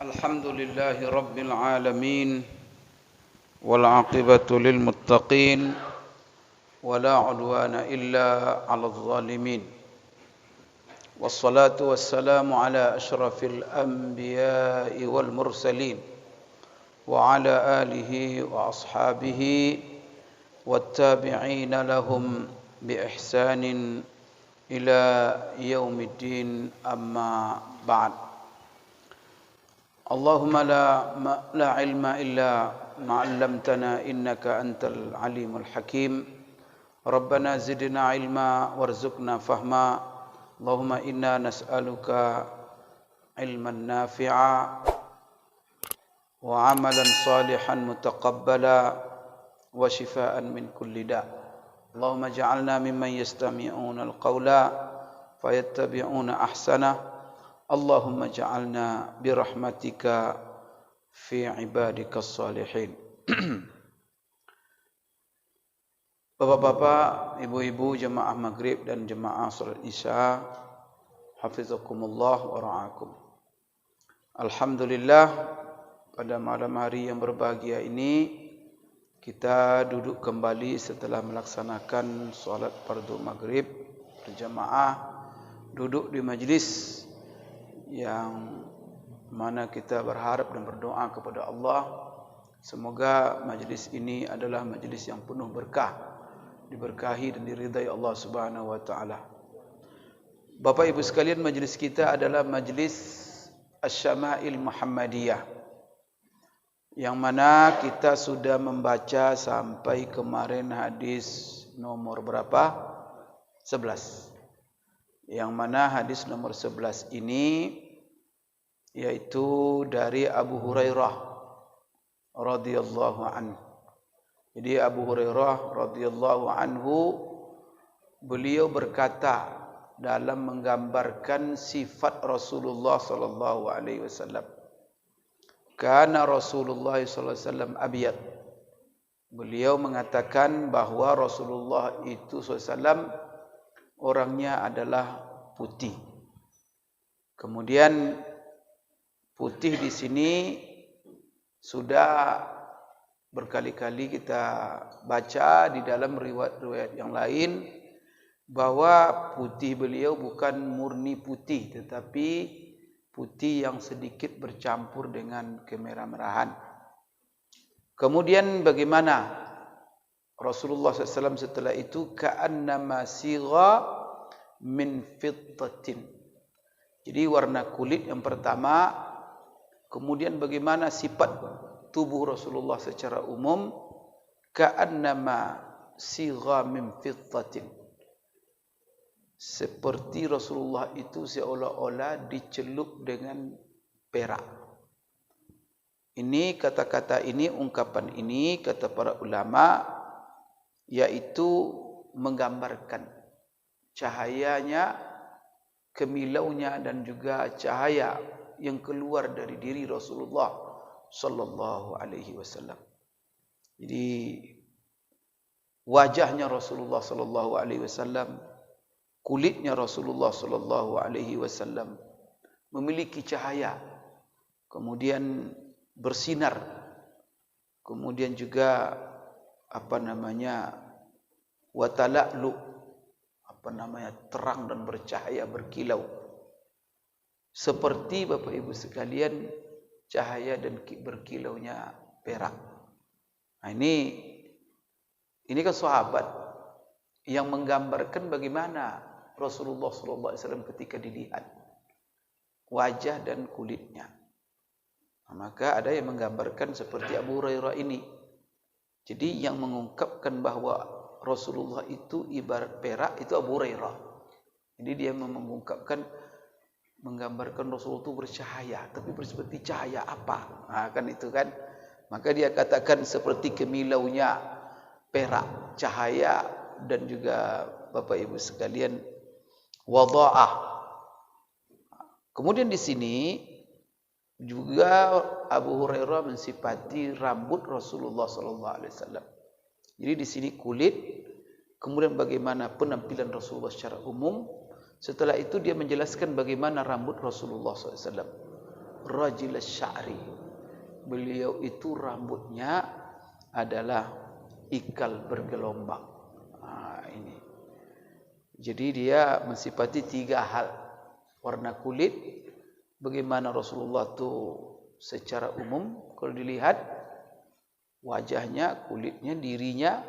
الحمد لله رب العالمين والعاقبة للمتقين ولا عدوان إلا على الظالمين والصلاة والسلام على أشرف الأنبياء والمرسلين وعلى آله وأصحابه والتابعين لهم بإحسان إلى يوم الدين أما بعد. اللهم لا علم إلا ما علمتنا إنك أنت العليم الحكيم. ربنا زدنا علما وارزقنا فهما. اللهم إنا نسألك علما نافعا وعملا صالحا متقبلا وشفاء من كل داء. اللهم اجعلنا ممن يستمعون القول فيتبعون أحسنه. Allahumma ja'alna birahmatika fi ibadikas salihin. Bapak-bapak, ibu-ibu, jemaah maghrib dan jemaah salat isya, hafizakumullah wa ra'akum. Alhamdulillah, pada malam hari yang berbahagia ini kita duduk kembali setelah melaksanakan salat fardu maghrib berjamaah, duduk di majlis yang mana kita berharap dan berdoa kepada Allah semoga majlis ini adalah majlis yang penuh berkah, diberkahi dan diridai Allah Subhanahu wa taala. Bapak Ibu sekalian, majlis kita adalah majlis Asy-Syama'il Muhammadiyah, yang mana kita sudah membaca sampai kemarin hadis nomor berapa? 11. Yang mana hadis nomor 11 ini yaitu dari Abu Hurairah radhiyallahu anhu. Jadi Abu Hurairah radhiyallahu anhu, beliau berkata dalam menggambarkan sifat Rasulullah sallallahu alaihi wasallam. Kana Rasulullah sallallahu alaihi wasallam abyad. Beliau mengatakan bahwa Rasulullah itu sallallahu alaihi wasallam orangnya adalah putih. Kemudian putih di sini sudah berkali-kali kita baca di dalam riwayat-riwayat yang lain bahwa putih beliau bukan murni putih, tetapi putih yang sedikit bercampur dengan kemerah-merahan. Kemudian bagaimana Rasulullah SAW setelah itu? Ka'annama sigha min fiddatin. Jadi warna kulit yang pertama. Kemudian bagaimana sifat tubuh Rasulullah secara umum? Ka'annama sigha min fiddatin. Seperti Rasulullah itu seolah-olah dicelup dengan perak. Ini kata-kata ini, ungkapan ini, kata para ulama, yaitu menggambarkan cahayanya, kemilaunya dan juga cahaya yang keluar dari diri Rasulullah sallallahu alaihi wasallam. Jadi wajahnya Rasulullah sallallahu alaihi wasallam, kulitnya Rasulullah sallallahu alaihi wasallam memiliki cahaya, kemudian bersinar, kemudian juga watala'lu, terang dan bercahaya, berkilau. Seperti Bapak Ibu sekalian cahaya dan berkilaunya perak. Nah, ini kan sahabat yang menggambarkan bagaimana Rasulullah SAW ketika dilihat wajah dan kulitnya. Nah, maka ada yang menggambarkan seperti Abu Hurairah ini. Jadi yang mengungkapkan bahwa Rasulullah itu ibarat perak itu Abu Hurairah. Jadi dia menggambarkan Rasulullah itu bercahaya, tapi seperti cahaya apa? Nah, kan itu kan. Maka dia katakan seperti kemilaunya perak, cahaya, dan juga Bapak Ibu sekalian wadha'ah. Kemudian di sini juga Abu Hurairah mensifati rambut Rasulullah sallallahu alaihi wasallam. Jadi di sini kulit, kemudian bagaimana penampilan Rasulullah secara umum. Setelah itu dia menjelaskan bagaimana rambut Rasulullah SAW. rajil sya'ri. Beliau itu rambutnya adalah ikal bergelombang. Ini. Jadi dia mensifati 3 hal. Warna kulit, bagaimana Rasulullah itu secara umum kalau dilihat wajahnya, kulitnya, dirinya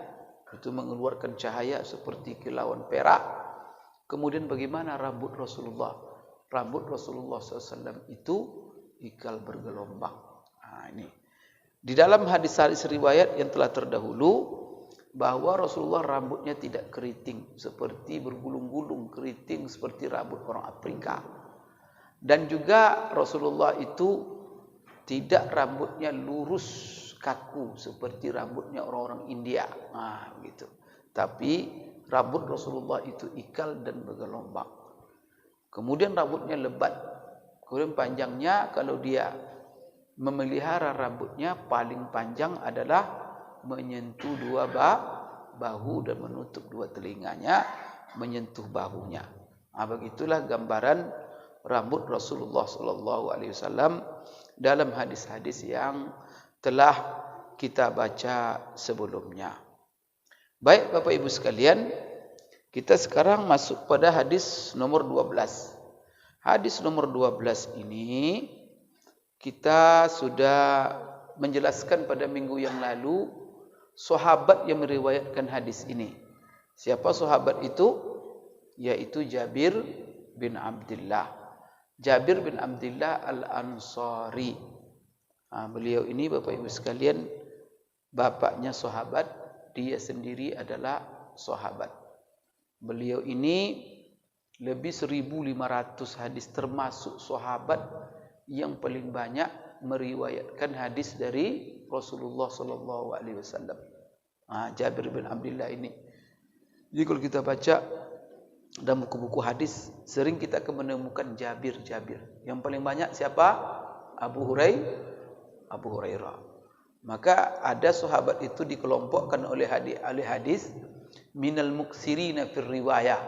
itu mengeluarkan cahaya seperti kilauan perak. Kemudian bagaimana rambut Rasulullah? Rambut Rasulullah SAW itu ikal bergelombang. Ini. Di dalam hadis-hadis riwayat yang telah terdahulu bahwa Rasulullah rambutnya tidak keriting seperti bergulung-gulung, keriting seperti rambut orang Afrika. Dan juga Rasulullah itu tidak rambutnya lurus kaku seperti rambutnya orang-orang India. Gitu. Tapi rambut Rasulullah itu ikal dan bergelombang. Kemudian rambutnya lebat. Kemudian panjangnya, kalau dia memelihara rambutnya, paling panjang adalah menyentuh 2 bahu dan menutup 2 telinganya, menyentuh bahunya. Begitulah gambaran rambut Rasulullah SAW dalam hadis-hadis yang telah kita baca sebelumnya. Baik Bapak Ibu sekalian, kita sekarang masuk pada hadis nomor 12. Hadis nomor 12 ini kita sudah menjelaskan pada minggu yang lalu sahabat yang meriwayatkan hadis ini. Siapa sahabat itu? Yaitu Jabir bin Abdullah. Jabir bin Abdullah Al-Ansari. Beliau ini Bapak Ibu sekalian, bapaknya sahabat, dia sendiri adalah sahabat. Beliau ini lebih 1.500 hadis, termasuk sahabat yang paling banyak meriwayatkan hadis dari Rasulullah SAW. Jabir bin Abdullah ini. Jadi kalau kita baca dalam buku-buku hadis, sering kita akan menemukan Jabir. Yang paling banyak siapa? Abu Hurairah. Maka ada sahabat itu dikelompokkan oleh ahli hadis minal muksirina fir riwayah,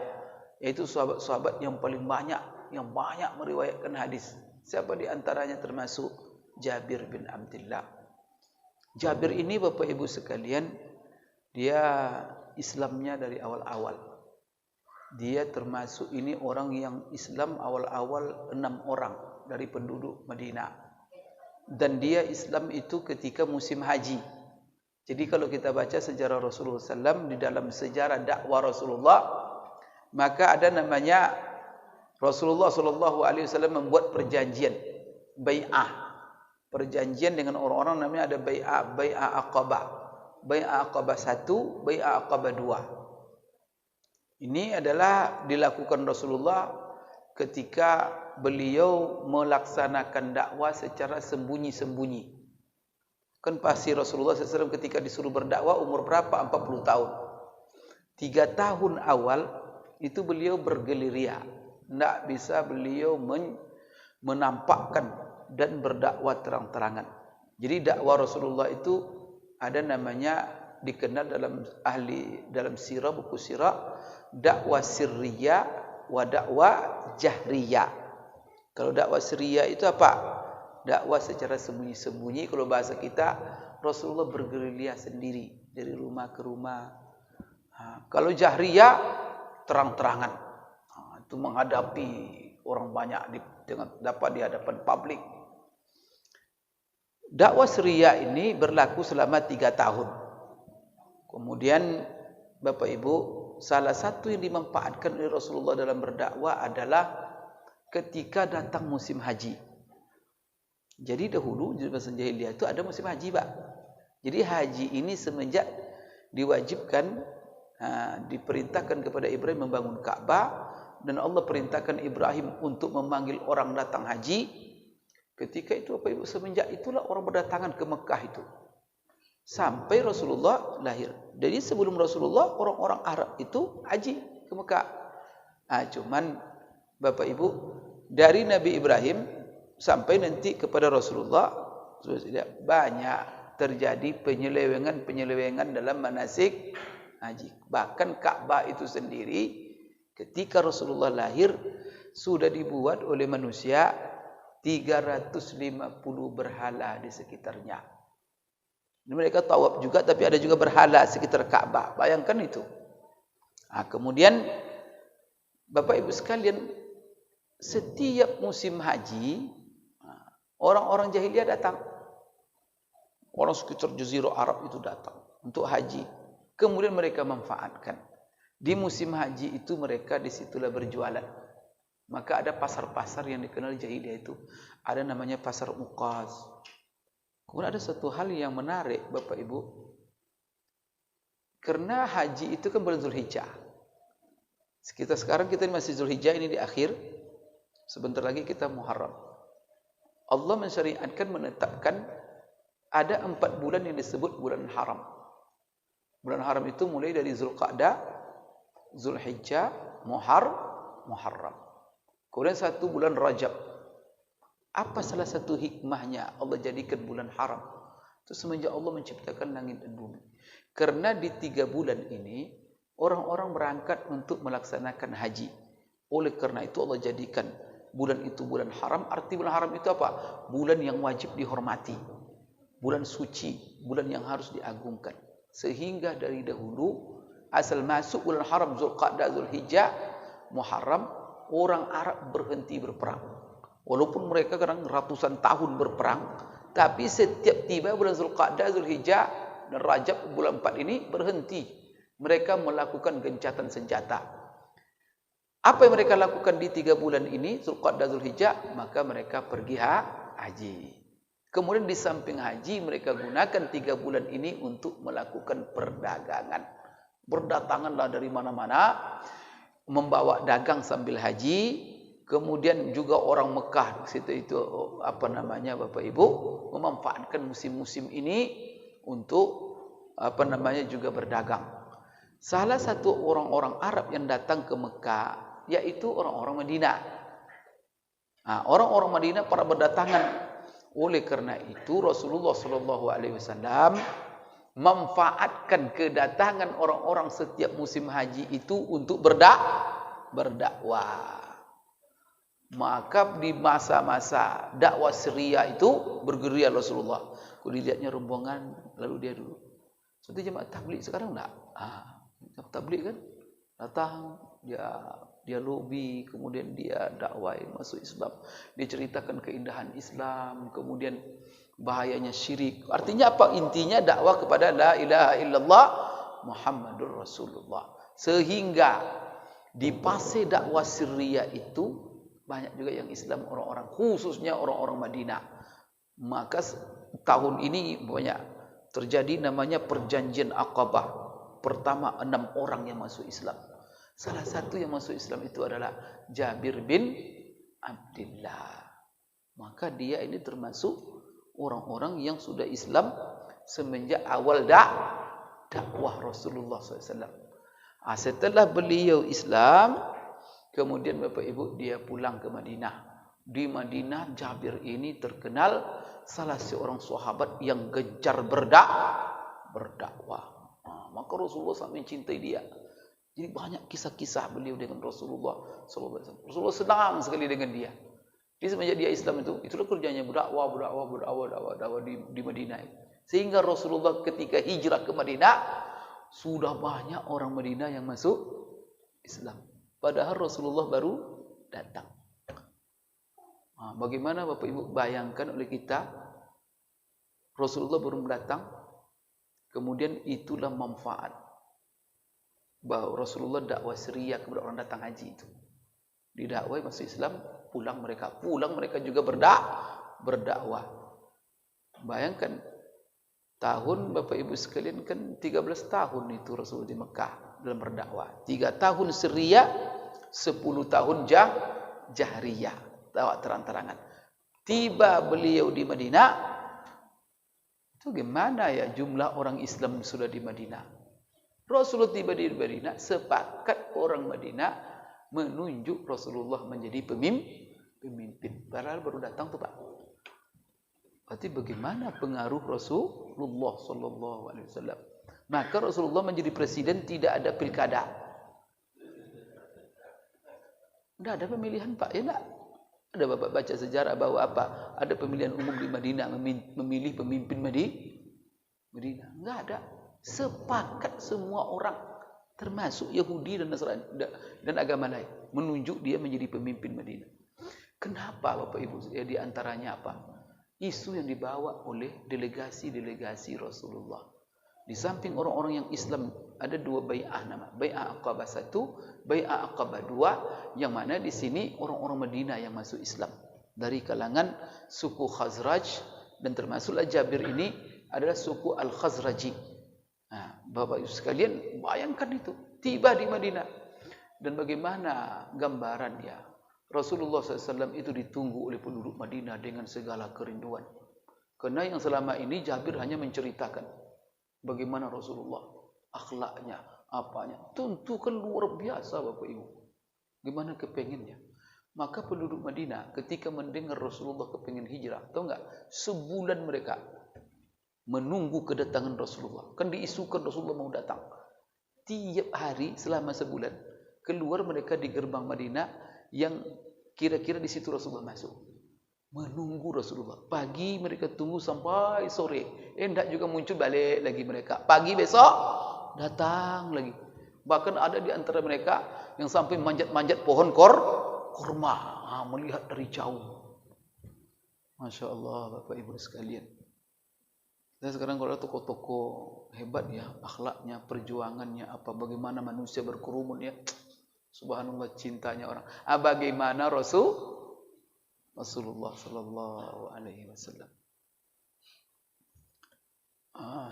yaitu sahabat-sahabat yang paling banyak, yang banyak meriwayatkan hadis. Siapa di antaranya? Termasuk Jabir bin Abdullah. Jabir ini Bapak Ibu sekalian, dia Islamnya dari awal-awal. Dia termasuk ini orang yang Islam awal-awal 6 orang dari penduduk Madinah. Dan dia Islam itu ketika musim haji. Jadi kalau kita baca sejarah Rasulullah SAW, di dalam sejarah dakwah Rasulullah, maka ada namanya Rasulullah SAW membuat perjanjian, bai'ah. Perjanjian dengan orang-orang namanya ada bai'ah Aqabah. Bai'ah Aqabah 1, bai'ah Aqabah 2. Ini adalah dilakukan Rasulullah ketika beliau melaksanakan dakwah secara sembunyi-sembunyi. Kan pasti Rasulullah SAW ketika disuruh berdakwah umur berapa? 40 tahun. 3 tahun awal itu beliau bergerilya. Tidak bisa beliau menampakkan dan berdakwah terang-terangan. Jadi dakwah Rasulullah itu ada namanya, dikenal dalam sirah, buku sirah, dakwah sirriyah wa dakwah jahriyah. Kalau dakwah sirriyah itu apa? Dakwah secara sembunyi-sembunyi. Kalau bahasa kita, Rasulullah bergerilya sendiri dari rumah ke rumah. Kalau jahriyah, terang-terangan. Itu menghadapi orang banyak dapat di hadapan publik. Dakwah sirriyah ini berlaku selama 3 tahun. Kemudian Bapak Ibu, salah satu yang dimanfaatkan oleh Rasulullah dalam berdakwah adalah ketika datang musim haji. Jadi dahulu di masa jahiliyah itu ada musim haji, Pak. Jadi haji ini semenjak diwajibkan, diperintahkan kepada Ibrahim membangun Ka'bah, dan Allah perintahkan Ibrahim untuk memanggil orang datang haji. Ketika itu Bapak Ibu, semenjak itulah orang berdatangan ke Mekah itu. Sampai Rasulullah lahir. Jadi sebelum Rasulullah, orang-orang Arab itu haji ke Mekah. Cuman Bapak Ibu, dari Nabi Ibrahim sampai nanti kepada Rasulullah, banyak terjadi penyelewengan dalam manasik haji. Bahkan Ka'bah itu sendiri ketika Rasulullah lahir sudah dibuat oleh manusia 350 berhala di sekitarnya. Mereka tawaf juga, tapi ada juga berhala sekitar Ka'bah. Bayangkan itu. Kemudian Bapak Ibu sekalian, setiap musim haji orang-orang jahiliyah datang. Orang sekitar Jazirah Arab itu datang untuk haji. Kemudian mereka manfaatkan. Di musim haji itu mereka disitulah berjualan. Maka ada pasar-pasar yang dikenal jahiliyah itu. Ada namanya pasar Uqaz. Kemudian ada satu hal yang menarik Bapak Ibu. Karena haji itu kan bulan Zulhijjah. Sekarang kita masih Zulhijjah, ini di akhir. Sebentar lagi kita Muharram. Allah mensyariatkan, menetapkan ada 4 bulan yang disebut bulan haram. Bulan haram itu mulai dari Zulqa'dah, Zulhijjah, Muharram. Kemudian 1 bulan Rajab. Apa salah satu hikmahnya Allah jadikan bulan haram? Itu semenjak Allah menciptakan langit dan bumi. Karena di 3 bulan ini orang-orang berangkat untuk melaksanakan haji. Oleh karena itu Allah jadikan bulan itu bulan haram. Arti bulan haram itu apa? Bulan yang wajib dihormati. Bulan suci, bulan yang harus diagungkan. Sehingga dari dahulu asal masuk bulan haram, Zulqa'dah, Zulhijjah, Muharram, orang Arab berhenti berperang. Walaupun mereka kadang ratusan tahun berperang, tapi setiap tiba bulan Zulqa'dah, Zulhijjah dan Rajab bulan 4 ini berhenti. Mereka melakukan gencatan senjata. Apa yang mereka lakukan di 3 bulan ini, Zulqa'dah, Zulhijjah? Maka mereka pergi haji. Kemudian di samping haji, mereka gunakan 3 bulan ini untuk melakukan perdagangan. Berdatanganlah dari mana-mana, membawa dagang sambil haji. Kemudian juga orang Mekah situ itu Bapak Ibu memanfaatkan musim-musim ini untuk juga berdagang. Salah satu orang-orang Arab yang datang ke Mekah yaitu orang-orang Madinah. Orang-orang Madinah para berdatangan. Oleh karena itu Rasulullah SAW memanfaatkan kedatangan orang-orang setiap musim haji itu untuk berdakwah. Maka di masa-masa dakwah Syria itu bergerilya Rasulullah. Kalau dilihatnya rombongan, lalu dia dulu. Seperti jemaah tabligh sekarang enggak? Jemaah tabligh kan datang, dia lobby, kemudian dia dakwah masuk Islam. Dia ceritakan keindahan Islam, kemudian bahayanya syirik. Artinya apa? Intinya dakwah kepada la ilaha illallah Muhammadur Rasulullah. Sehingga di fase dakwah Syria itu banyak juga yang Islam, orang-orang, khususnya orang-orang Madinah. Maka tahun ini banyak terjadi namanya perjanjian Aqabah. Pertama 6 orang yang masuk Islam. Salah satu yang masuk Islam itu adalah Jabir bin Abdullah. Maka dia ini termasuk orang-orang yang sudah Islam semenjak awal dakwah Rasulullah SAW. Setelah beliau Islam, kemudian Bapak Ibu dia pulang ke Madinah. Di Madinah Jabir ini terkenal salah seorang sahabat yang gencar berdakwah. Maka Rasulullah sangat mencintai dia. Jadi banyak kisah-kisah beliau dengan Rasulullah SAW. Rasulullah senang sekali dengan dia. Jadi semenjak dia Islam itulah kerjanya berdakwah di Madinah. Sehingga Rasulullah ketika hijrah ke Madinah, sudah banyak orang Madinah yang masuk Islam. Padahal Rasulullah baru datang. Bagaimana Bapak Ibu bayangkan oleh kita, Rasulullah baru datang, kemudian itulah manfaat bahwa Rasulullah dakwah Syria kepada orang datang haji itu. Didakwai masuk Islam, pulang mereka juga berdakwah. Bayangkan tahun Bapak Ibu sekalian kan 13 tahun itu Rasulullah di Mekah dalam berdakwah. 3 tahun Syria, 10 tahun Jahriyah, dakwah terang-terangan. Tiba beliau di Madinah, itu gimana ya jumlah orang Islam sudah di Madinah? Rasulullah tiba di Madinah, sepakat orang Madinah menunjuk Rasulullah menjadi pemimpin. Padahal baru datang tuh Pak. Berarti bagaimana pengaruh Rasulullah SAW? Maka Rasulullah menjadi presiden tidak ada pilkada. Tidak ada pemilihan Pak, ya enggak? Ada bapak baca sejarah bahwa apa? Ada pemilihan umum di Madinah memilih pemimpin Madinah. Enggak ada. Sepakat semua orang, termasuk Yahudi dan Nasrani dan agama lain, menunjuk dia menjadi pemimpin Madinah. Kenapa Bapak Ibu? Ya, di antaranya apa? Isu yang dibawa oleh delegasi-delegasi Rasulullah. Di samping orang-orang yang Islam ada dua bai'ah nama. Bai'ah Aqabah 1, Bai'ah Aqabah 2, yang mana di sini orang-orang Madinah yang masuk Islam dari kalangan suku Khazraj, dan termasuklah Jabir ini adalah suku Al-Khazraji. Nah, Bapak Ibu sekalian, bayangkan itu tiba di Madinah, dan bagaimana gambarannya Rasulullah SAW itu ditunggu oleh penduduk Madinah dengan segala kerinduan. Karena yang selama ini Jabir hanya menceritakan bagaimana Rasulullah, akhlaknya, apanya. Tentu kan luar biasa Bapak Ibu. Gimana kepengennya. Maka penduduk Madinah ketika mendengar Rasulullah kepengen hijrah, tahu enggak? Sebulan mereka menunggu kedatangan Rasulullah. Kan diisukan Rasulullah mau datang. Tiap hari selama sebulan keluar mereka di gerbang Madinah yang kira-kira di situ Rasulullah masuk. Menunggu Rasulullah. Pagi mereka tunggu sampai sore. Hendak juga muncul, balik lagi mereka. Pagi besok datang lagi. Bahkan ada di antara mereka yang sampai manjat-manjat pohon kurma, melihat dari jauh. Masya Allah Bapak Ibu sekalian. Dan sekarang kalau ada tokoh-tokoh hebat ya, akhlaknya, perjuangannya, apa bagaimana manusia berkerumun ya. Subhanallah, cintanya orang. Bagaimana Rasulullah sallallahu alaihi wasallam.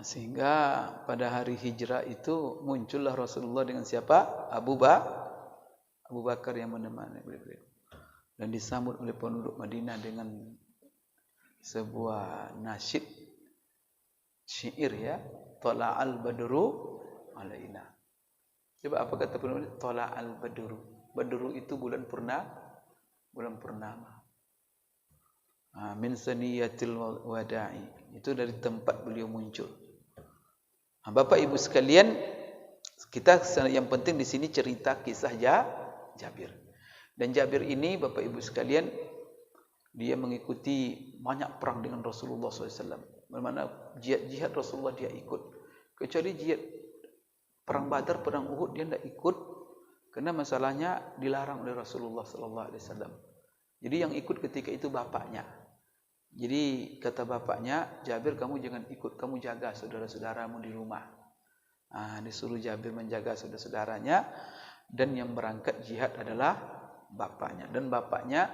Sehingga pada hari hijrah itu muncullah Rasulullah dengan siapa? Abu Bakar yang menemani beliau. Dan disambut oleh penduduk Madinah dengan sebuah nasyid syair ya, Tala'al badru alaina. Coba apa kata penulis? Tala'al badru. Badru itu bulan purnama. Min saniyatil wada'i, itu dari tempat beliau muncul. Bapak Ibu sekalian, kita yang penting di sini cerita kisah Jabir. Dan Jabir ini Bapak Ibu sekalian, dia mengikuti banyak perang dengan Rasulullah SAW. Bagaimana jihad Rasulullah dia ikut. Kecuali jihad perang Badar, perang Uhud dia tidak ikut, karena masalahnya dilarang oleh Rasulullah SAW. Jadi yang ikut ketika itu bapaknya. Jadi kata bapaknya, Jabir kamu jangan ikut, kamu jaga saudara-saudaramu di rumah. Disuruh Jabir menjaga saudara-saudaranya, dan yang berangkat jihad adalah bapaknya. Dan bapaknya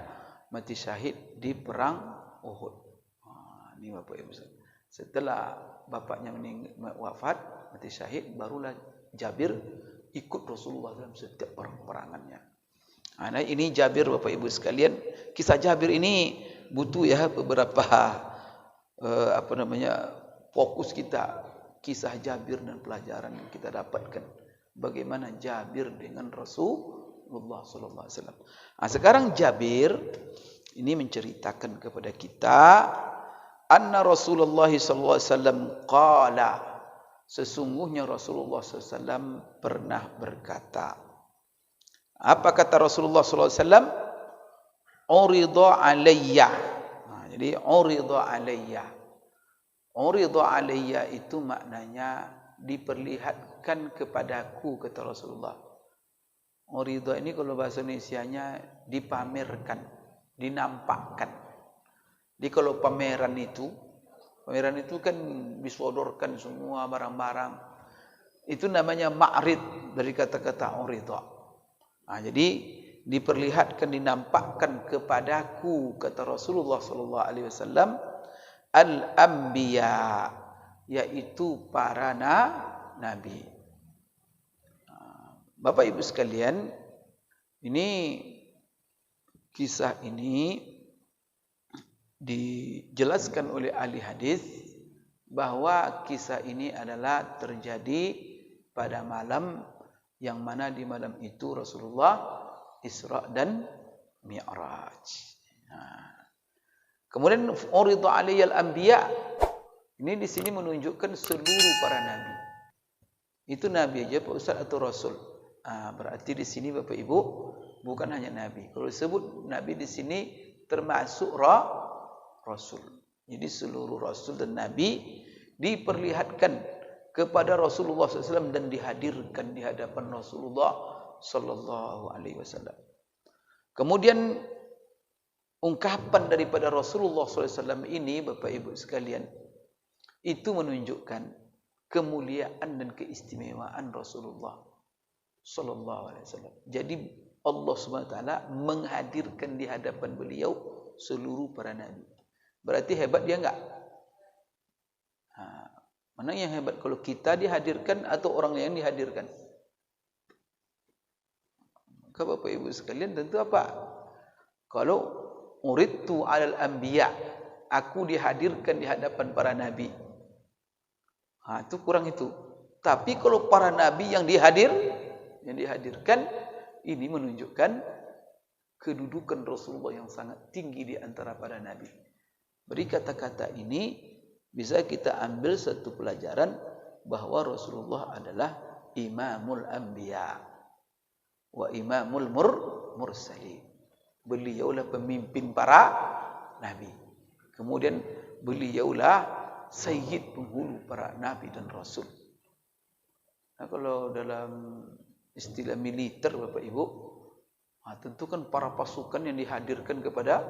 mati syahid di perang Uhud. Ini Bapak Ibu. Setelah bapaknya wafat, mati syahid, barulah Jabir ikut Rasulullah dalam setiap perang-perangannya. Nah, ini Jabir Bapak Ibu sekalian. Kisah Jabir ini butuh ya beberapa fokus kita, kisah Jabir dan pelajaran yang kita dapatkan bagaimana Jabir dengan Rasulullah sallallahu alaihi wasallam. Sekarang Jabir ini menceritakan kepada kita anna Rasulullah sallallahu alaihi wasallam qala, sesungguhnya Rasulullah sallallahu alaihi wasallam pernah berkata. Apa kata Rasulullah sallallahu alaihi wasallam? Urida alayya. Jadi urida alayya. Urida alayya itu maknanya diperlihatkan kepadaku, kata Rasulullah. Urida ini kalau bahasa Indonesianya dipamerkan, dinampakkan. Jadi kalau pameran itu kan disodorkan semua barang-barang. Itu namanya ma'rid dari kata-kata urida. Jadi diperlihatkan, dinampakkan kepadaku, kata Rasulullah sallallahu alaihi wasallam, al-anbiya, yaitu para nabi. Bapak Ibu sekalian, ini kisah ini dijelaskan oleh ahli hadis bahwa kisah ini adalah terjadi pada malam yang mana di malam itu Rasulullah Isra dan Mi'raj. Kemudian urida alaiyal anbiya, ini di sini menunjukkan seluruh para nabi. Itu nabi aja Pak Ustaz atau rasul? Berarti di sini Bapak Ibu bukan hanya nabi. Kalau disebut nabi di sini termasuk rasul. Jadi seluruh rasul dan nabi diperlihatkan kepada Rasulullah SAW dan dihadirkan di hadapan Rasulullah SAW. Kemudian ungkapan daripada Rasulullah SAW ini, Bapak Ibu sekalian, itu menunjukkan kemuliaan dan keistimewaan Rasulullah SAW. Jadi Allah SWT menghadirkan di hadapan beliau seluruh para nabi. Berarti hebat dia enggak? Mana yang hebat, kalau kita dihadirkan atau orang yang dihadirkan? Maka Bapak Ibu sekalian, tentu apa? Kalau uridtu 'alal anbiya, aku dihadirkan di hadapan para nabi. Itu kurang itu. Tapi kalau para nabi yang dihadirkan, ini menunjukkan kedudukan Rasulullah yang sangat tinggi di antara para nabi. Dari kata-kata ini bisa kita ambil satu pelajaran bahwa Rasulullah adalah imamul anbiya wa imamul mursalin. Beliaulah pemimpin para nabi. Kemudian beliaulah sayyid penghulu para nabi dan rasul. Nah, kalau dalam istilah militer Bapak Ibu, tentu kan para pasukan yang dihadirkan kepada,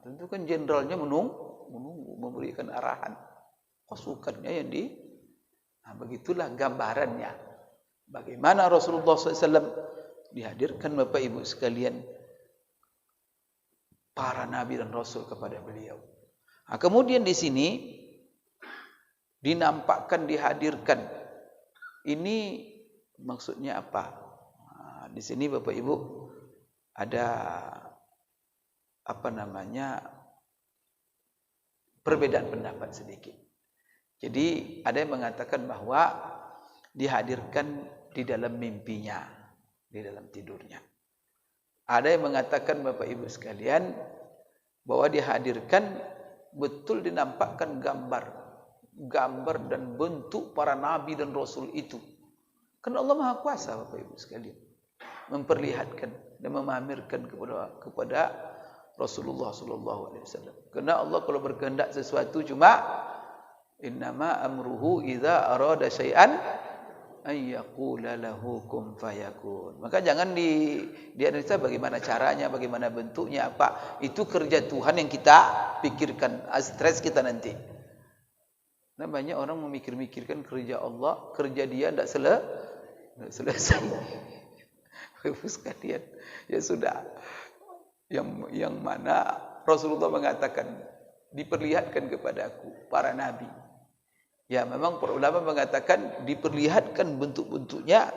tentu kan jenderalnya menunggu, memberikan arahan pasukannya yang begitulah gambarannya. Bagaimana Rasulullah SAW dihadirkan Bapak Ibu sekalian para nabi dan rasul kepada beliau. Kemudian di sini dinampakkan dihadirkan. Ini maksudnya apa? Di sini Bapak Ibu ada perbedaan pendapat sedikit. Jadi ada yang mengatakan bahwa dihadirkan di dalam mimpinya, di dalam tidurnya. Ada yang mengatakan Bapak Ibu sekalian bahwa dihadirkan betul dinampakkan gambar dan bentuk para nabi dan rasul itu. Karena Allah Maha Kuasa Bapak Ibu sekalian memperlihatkan dan memamerkan kepada Rasulullah SAW. Karena Allah kalau berkehendak sesuatu cuma innama amruhu idza arada syai'an ay yaqula lahu kun fayakun. Maka jangan dianalisa bagaimana caranya, bagaimana bentuknya, apa. Itu kerja Tuhan yang kita pikirkan, stres kita nanti. Nah, banyak orang memikir-mikirkan kerja Allah, kerja dia tidak selesai. Bapak sekalian, ya sudah. Yang mana Rasulullah mengatakan diperlihatkan kepadaku para nabi. Ya, memang para ulama mengatakan diperlihatkan bentuk-bentuknya,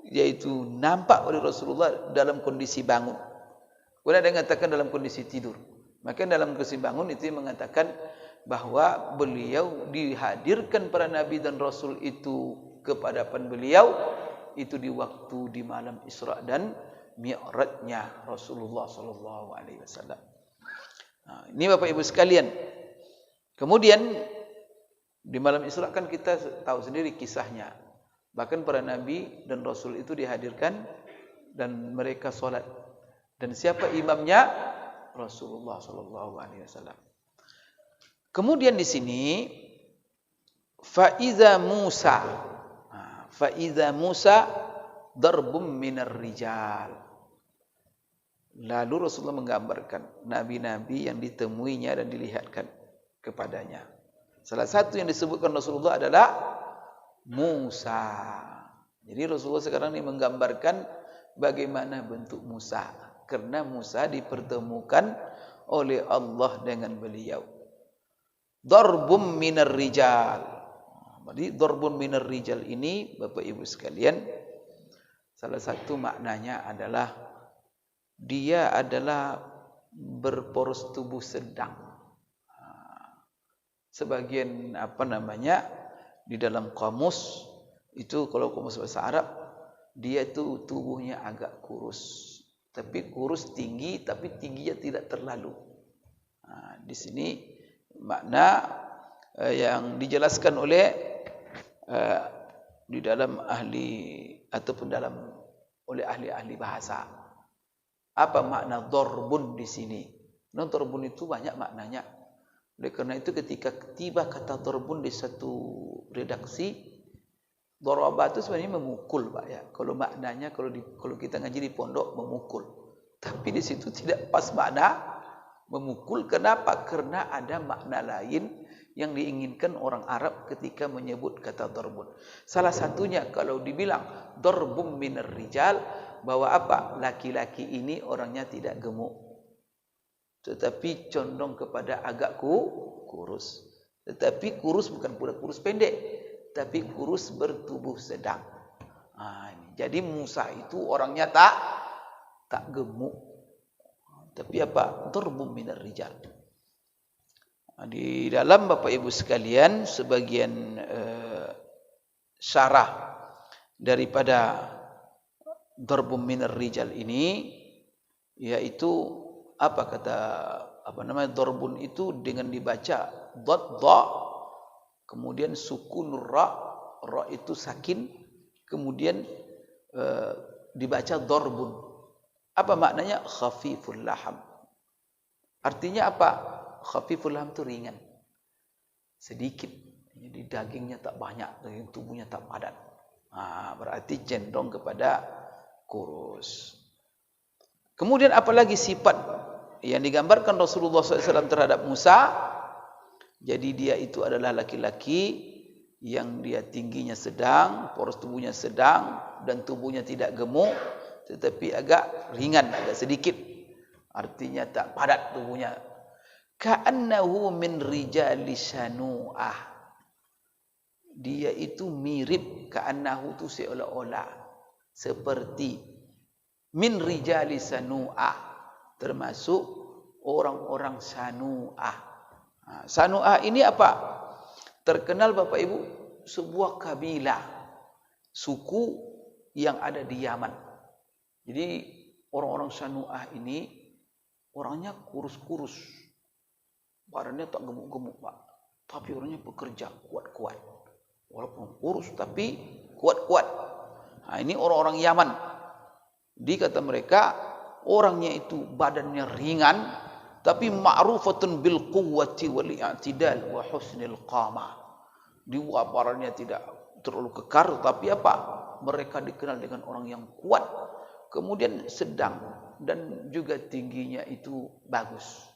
yaitu nampak oleh Rasulullah dalam kondisi bangun. Kemudian ada yang mengatakan dalam kondisi tidur. Maka dalam kondisi bangun itu mengatakan bahwa beliau dihadirkan para nabi dan rasul itu kepada beliau itu di waktu di malam Isra dan Mi'rajnya Rasulullah SAW. Ini Bapak Ibu sekalian. Kemudian di malam Isra kan kita tahu sendiri kisahnya. Bahkan para nabi dan rasul itu dihadirkan dan mereka solat. Dan siapa imamnya? Rasulullah SAW. Kemudian di sini Fa'iza Musa darbum minar rijal. Lalu Rasulullah menggambarkan nabi-nabi yang ditemuinya dan dilihatkan kepadanya. Salah satu yang disebutkan Rasulullah adalah Musa. Jadi Rasulullah sekarang ini menggambarkan bagaimana bentuk Musa. Karena Musa dipertemukan oleh Allah dengan beliau. Darbum minar rijal. Jadi darbun minar rijal ini Bapak Ibu sekalian, salah satu maknanya adalah dia adalah berporos tubuh sedang. Sebagian di dalam kamus itu, kalau kamus bahasa Arab, dia itu tubuhnya agak kurus, tapi kurus tinggi, tapi tingginya tidak terlalu. Di sini makna yang dijelaskan oleh di dalam ahli ataupun oleh ahli-ahli bahasa. Apa makna darbun di sini? Nah, darbun itu banyak maknanya. Oleh karena itu ketika tiba kata darbun di satu redaksi, daraba itu sebenarnya memukul, Pak ya. Kalau maknanya kalau kita ngaji di pondok memukul. Tapi di situ tidak pas makna memukul. Kenapa? Karena ada makna lain yang diinginkan orang Arab ketika menyebut kata darbun. Salah satunya kalau dibilang darbum minar rijal, bahwa apa? Laki-laki ini orangnya tidak gemuk, tetapi condong kepada agak kurus. Tetapi kurus bukan pula kurus pendek, tapi kurus bertubuh sedang. Jadi Musa itu orangnya tak gemuk, tapi apa? Darbum minar rijal. Di dalam Bapak Ibu sekalian, sebagian syarah daripada darbum minar rijal ini, yaitu darbun itu dengan dibaca dha, kemudian sukun ra itu sakin, kemudian dibaca darbun. Apa maknanya? Khafiful laham. Artinya apa? Khafiful laham itu ringan, sedikit. Jadi dagingnya tak banyak, daging tubuhnya tak padat. Berarti cenderung kepada kurus. Kemudian apalagi sifat yang digambarkan Rasulullah SAW terhadap Musa? Jadi dia itu adalah laki-laki yang dia tingginya sedang, poros tubuhnya sedang, dan tubuhnya tidak gemuk, tetapi agak ringan, agak sedikit. Artinya tak padat tubuhnya. Ka'annahu min rijali sanu'ah. Dia itu mirip, ka'annahu itu seolah-olah, seperti min rijali sanu'ah, termasuk orang-orang sanu'ah. Sanu'ah ini apa? Terkenal Bapak Ibu, sebuah kabilah, suku yang ada di Yaman. Jadi orang-orang sanu'ah ini orangnya kurus-kurus, badannya tak gemuk-gemuk, Pak, tapi orangnya bekerja kuat-kuat. Walaupun kurus tapi kuat-kuat. Ini orang-orang Yaman. Di kata mereka, orangnya itu badannya ringan, tapi ma'rufatun bil quwwati wal i'tidal wa husnil qamah. Badannya tidak terlalu kekar, tapi apa? Mereka dikenal dengan orang yang kuat, kemudian sedang, dan juga tingginya itu bagus.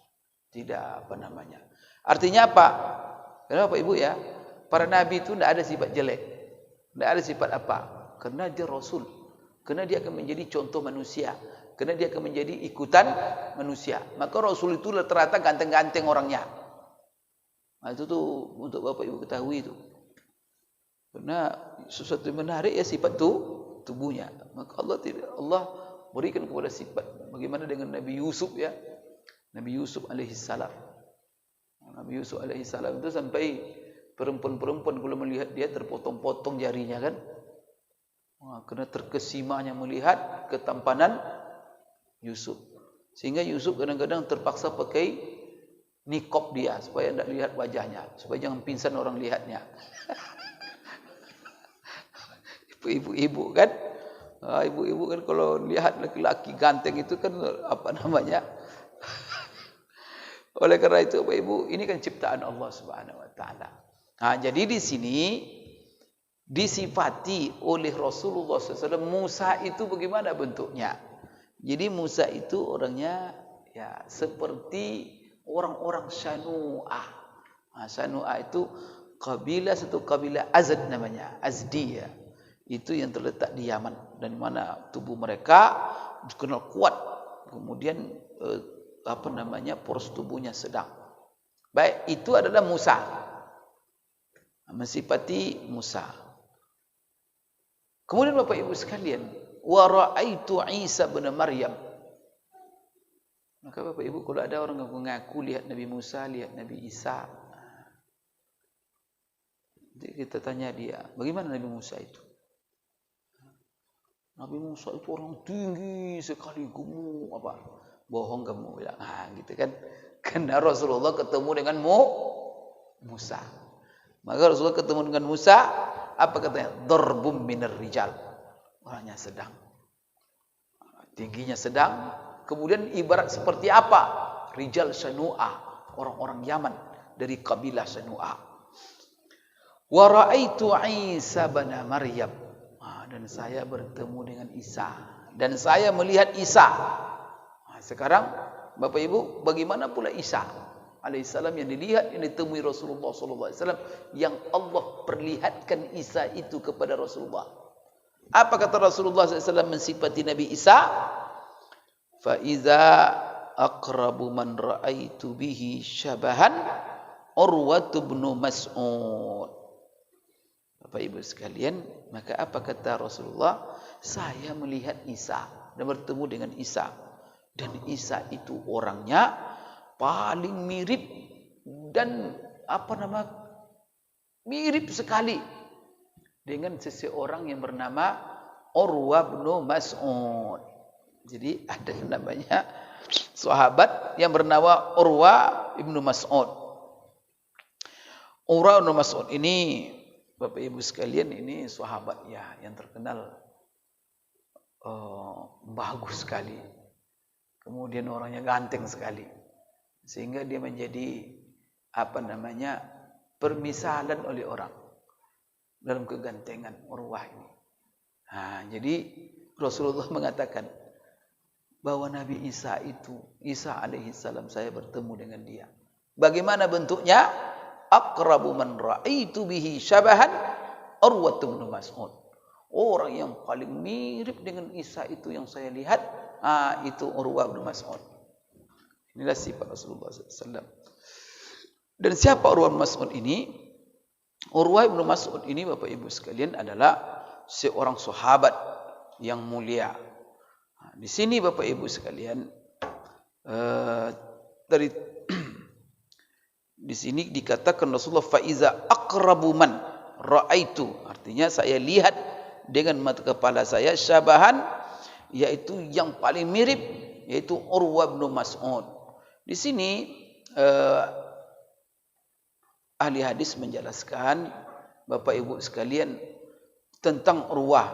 Tidak artinya apa? Kenapa Ibu ya? Para nabi itu tidak ada sifat jelek, tidak ada sifat apa? Karena dia Rasul, karena dia akan menjadi contoh manusia, karena dia akan menjadi ikutan manusia. Maka Rasul itu rata-rata ganteng-ganteng orangnya. Itu tuh untuk Bapak Ibu ketahui itu. Karena sesuatu yang menarik ya sifat tubuhnya. Maka Allah berikan kepada sifat. Bagaimana dengan Nabi Yusuf ya? Nabi Yusuf alaihissalam. Nabi Yusuf alaihissalam itu sampai perempuan-perempuan kalau melihat dia terpotong-potong jarinya kan. Karena terkesimanya melihat ketampanan Yusuf. Sehingga Yusuf kadang-kadang terpaksa pakai nikop dia supaya tidak lihat wajahnya, supaya jangan pingsan orang lihatnya. Ibu-ibu kan, ibu-ibu kan kalau lihat laki-laki ganteng itu kan oleh karena itu Bapak Ibu, ini kan ciptaan Allah Subhanahu wa taala. Jadi di sini disifati oleh Rasulullah SAW Musa itu bagaimana bentuknya? Jadi Musa itu orangnya ya seperti orang-orang Sanu'ah. Sanu'ah itu satu kabilah Azd namanya, Azdiyah. Itu yang terletak di Yaman, dan mana tubuh mereka dikenal kuat. Kemudian poros tubuhnya sedang. Baik, itu adalah Musa. Mensifati Musa. Kemudian Bapak Ibu sekalian, wa ra'aitu Isa bin Maryam. Maka Bapak Ibu kalau ada orang mengaku lihat Nabi Musa, lihat Nabi Isa, jadi kita tanya dia, bagaimana Nabi Musa itu? Nabi Musa itu orang tinggi sekali, gemuk, bohong kamu bilang, gitu kan? Karena Rasulullah ketemu dengan Musa. Maka Rasulullah ketemu dengan Musa, apa katanya? Darbum minar rijal. Orangnya sedang, tingginya sedang, Kemudian ibarat seperti apa? Rijal Sanu'ah, orang-orang Yaman dari kabilah Sanu'ah. Wa ra'aitu Isa bin Maryam. Dan saya bertemu dengan Isa. Dan saya melihat Isa. Sekarang Bapak Ibu, bagaimana pula Isa alaihissalam yang dilihat, yang ditemui Rasulullah sallallahu alaihi wasallam, yang Allah perlihatkan Isa itu kepada Rasulullah. Apa kata Rasulullah sallallahu alaihi wasallam mensifati Nabi Isa? Fa iza aqrabu man ra'aitu bihi syabahan Urwah bin Mas'ud. Bapak Ibu sekalian, maka apa kata Rasulullah? Saya melihat Isa dan bertemu dengan Isa. Dan Isa itu orangnya paling mirip dan mirip sekali dengan seseorang yang bernama Urwah bin Mas'ud. Jadi ada namanya sahabat yang bernama Urwah bin Mas'ud. Urwah bin Mas'ud ini, Bapak Ibu sekalian, ini sahabat yang terkenal bagus sekali. Kemudian orangnya ganteng sekali. Sehingga dia menjadi permisalan oleh orang dalam kegantengan Urwah ini. Jadi Rasulullah mengatakan bahwa Nabi Isa alaihissalam, saya bertemu dengan dia. Bagaimana bentuknya? Aqrabu man ra'aitu bihi syabahan Urwah bin Mas'ud. Orang yang paling mirip dengan Isa itu yang saya lihat, itu Urwah bin Mas'ud. Inilah sifat Rasulullah SAW. Dan siapa Urwah bin Mas'ud ini? Urwah bin Mas'ud ini, Bapak Ibu sekalian, adalah seorang sahabat yang mulia. Di sini Bapak Ibu sekalian, di sini dikatakan Rasulullah faiza aqrabu man ra'aitu, artinya saya lihat dengan mata kepala saya syabahan, yaitu yang paling mirip, yaitu Urwah bin Mas'ud. Di sini ahli hadis menjelaskan, Bapak Ibu sekalian, tentang Urwah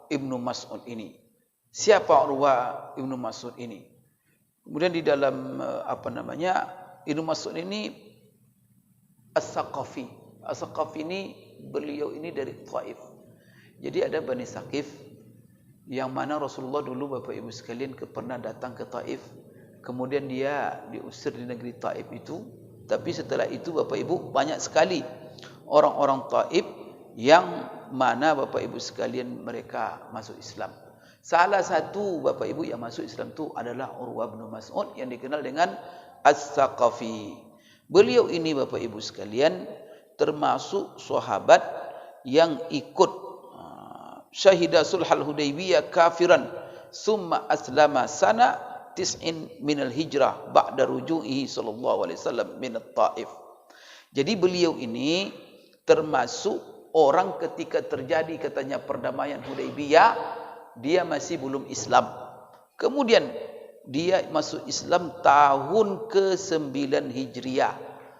ibnu Mas'ud ini. Siapa Urwah ibnu Mas'ud ini? Kemudian di dalam ibnu Mas'ud ini As-Saqafi. As-Saqafi ini, beliau ini dari Taif. Jadi ada Bani Saqif yang mana Rasulullah dulu, Bapak Ibu sekalian, pernah datang ke Taif. Kemudian dia diusir di negeri Taif itu. Tapi setelah itu Bapak Ibu, banyak sekali orang-orang Taif yang mana Bapak Ibu sekalian mereka masuk Islam. Salah satu Bapak Ibu yang masuk Islam itu adalah Urwah bin Mas'ud yang dikenal dengan As-Saqafi. Beliau ini Bapak Ibu sekalian termasuk sahabat yang ikut syahidah sulhal Hudaybiyah kafiran summa aslama sana tis'in minal hijrah ba'da ruju'ihi sallallahu alaihi wasallam minat Taif. Jadi beliau ini termasuk orang ketika terjadi katanya perdamaian Hudaybiyah, dia masih belum Islam. Kemudian dia masuk Islam tahun ke-9 Hijriah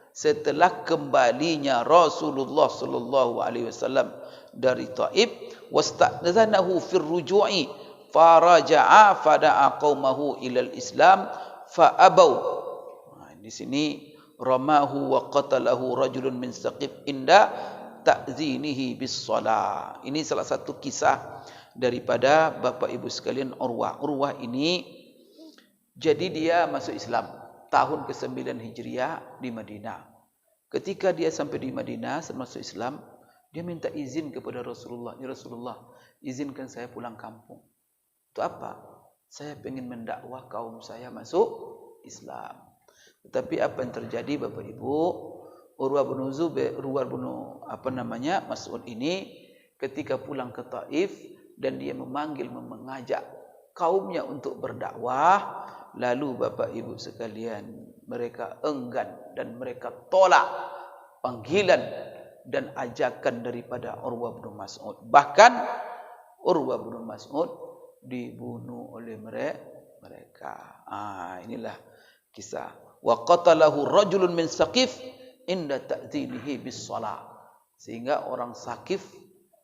setelah kembalinya Rasulullah sallallahu alaihi wasallam dari Taif. Wasta'dzanahu fir ruju'i faraja'a fada'a qaumahu ilal Islam fa abau. Di sini ramahu wa qatalahu rajulun min Saqif inda ta'zinihi bis shalah. Ini salah satu kisah daripada Bapak Ibu sekalian Urwah. Urwah ini jadi dia masuk Islam tahun ke-9 Hijriah di Madinah. Ketika dia sampai di Madinah masuk Islam, dia minta izin kepada Rasulullah. Ya Rasulullah, izinkan saya pulang kampung. Itu apa? Saya ingin mendakwah kaum saya masuk Islam. Tetapi apa yang terjadi Bapak Ibu? Urwah bin Mas'ud ini ketika pulang ke Taif dan dia mengajak kaumnya untuk berdakwah, lalu Bapak Ibu sekalian, mereka enggan dan mereka tolak panggilan dan ajakan daripada Urwah bin Mas'ud. Bahkan Urwah bin Mas'ud dibunuh oleh mereka. Inilah kisah. Wa qatalahu rajulun min Saqif inda ta'zinihi bis shalah. Sehingga orang Saqif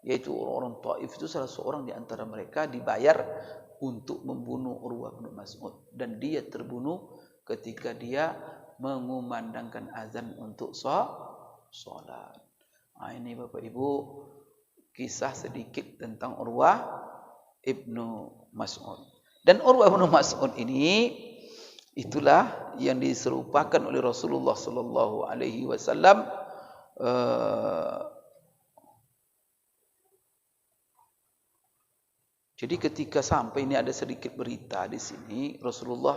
yaitu orang-orang Taif itu salah seorang di antara mereka dibayar untuk membunuh Urwah bin Mas'ud, dan dia terbunuh ketika dia mengumandangkan azan untuk salat. Ini Bapak Ibu kisah sedikit tentang Urwah ibnu Mas'ud. Dan Urwah ibnu Mas'ud ini itulah yang diserupakan oleh Rasulullah sallallahu alaihi wasallam. Jadi ketika sampai, ini ada sedikit berita di sini, Rasulullah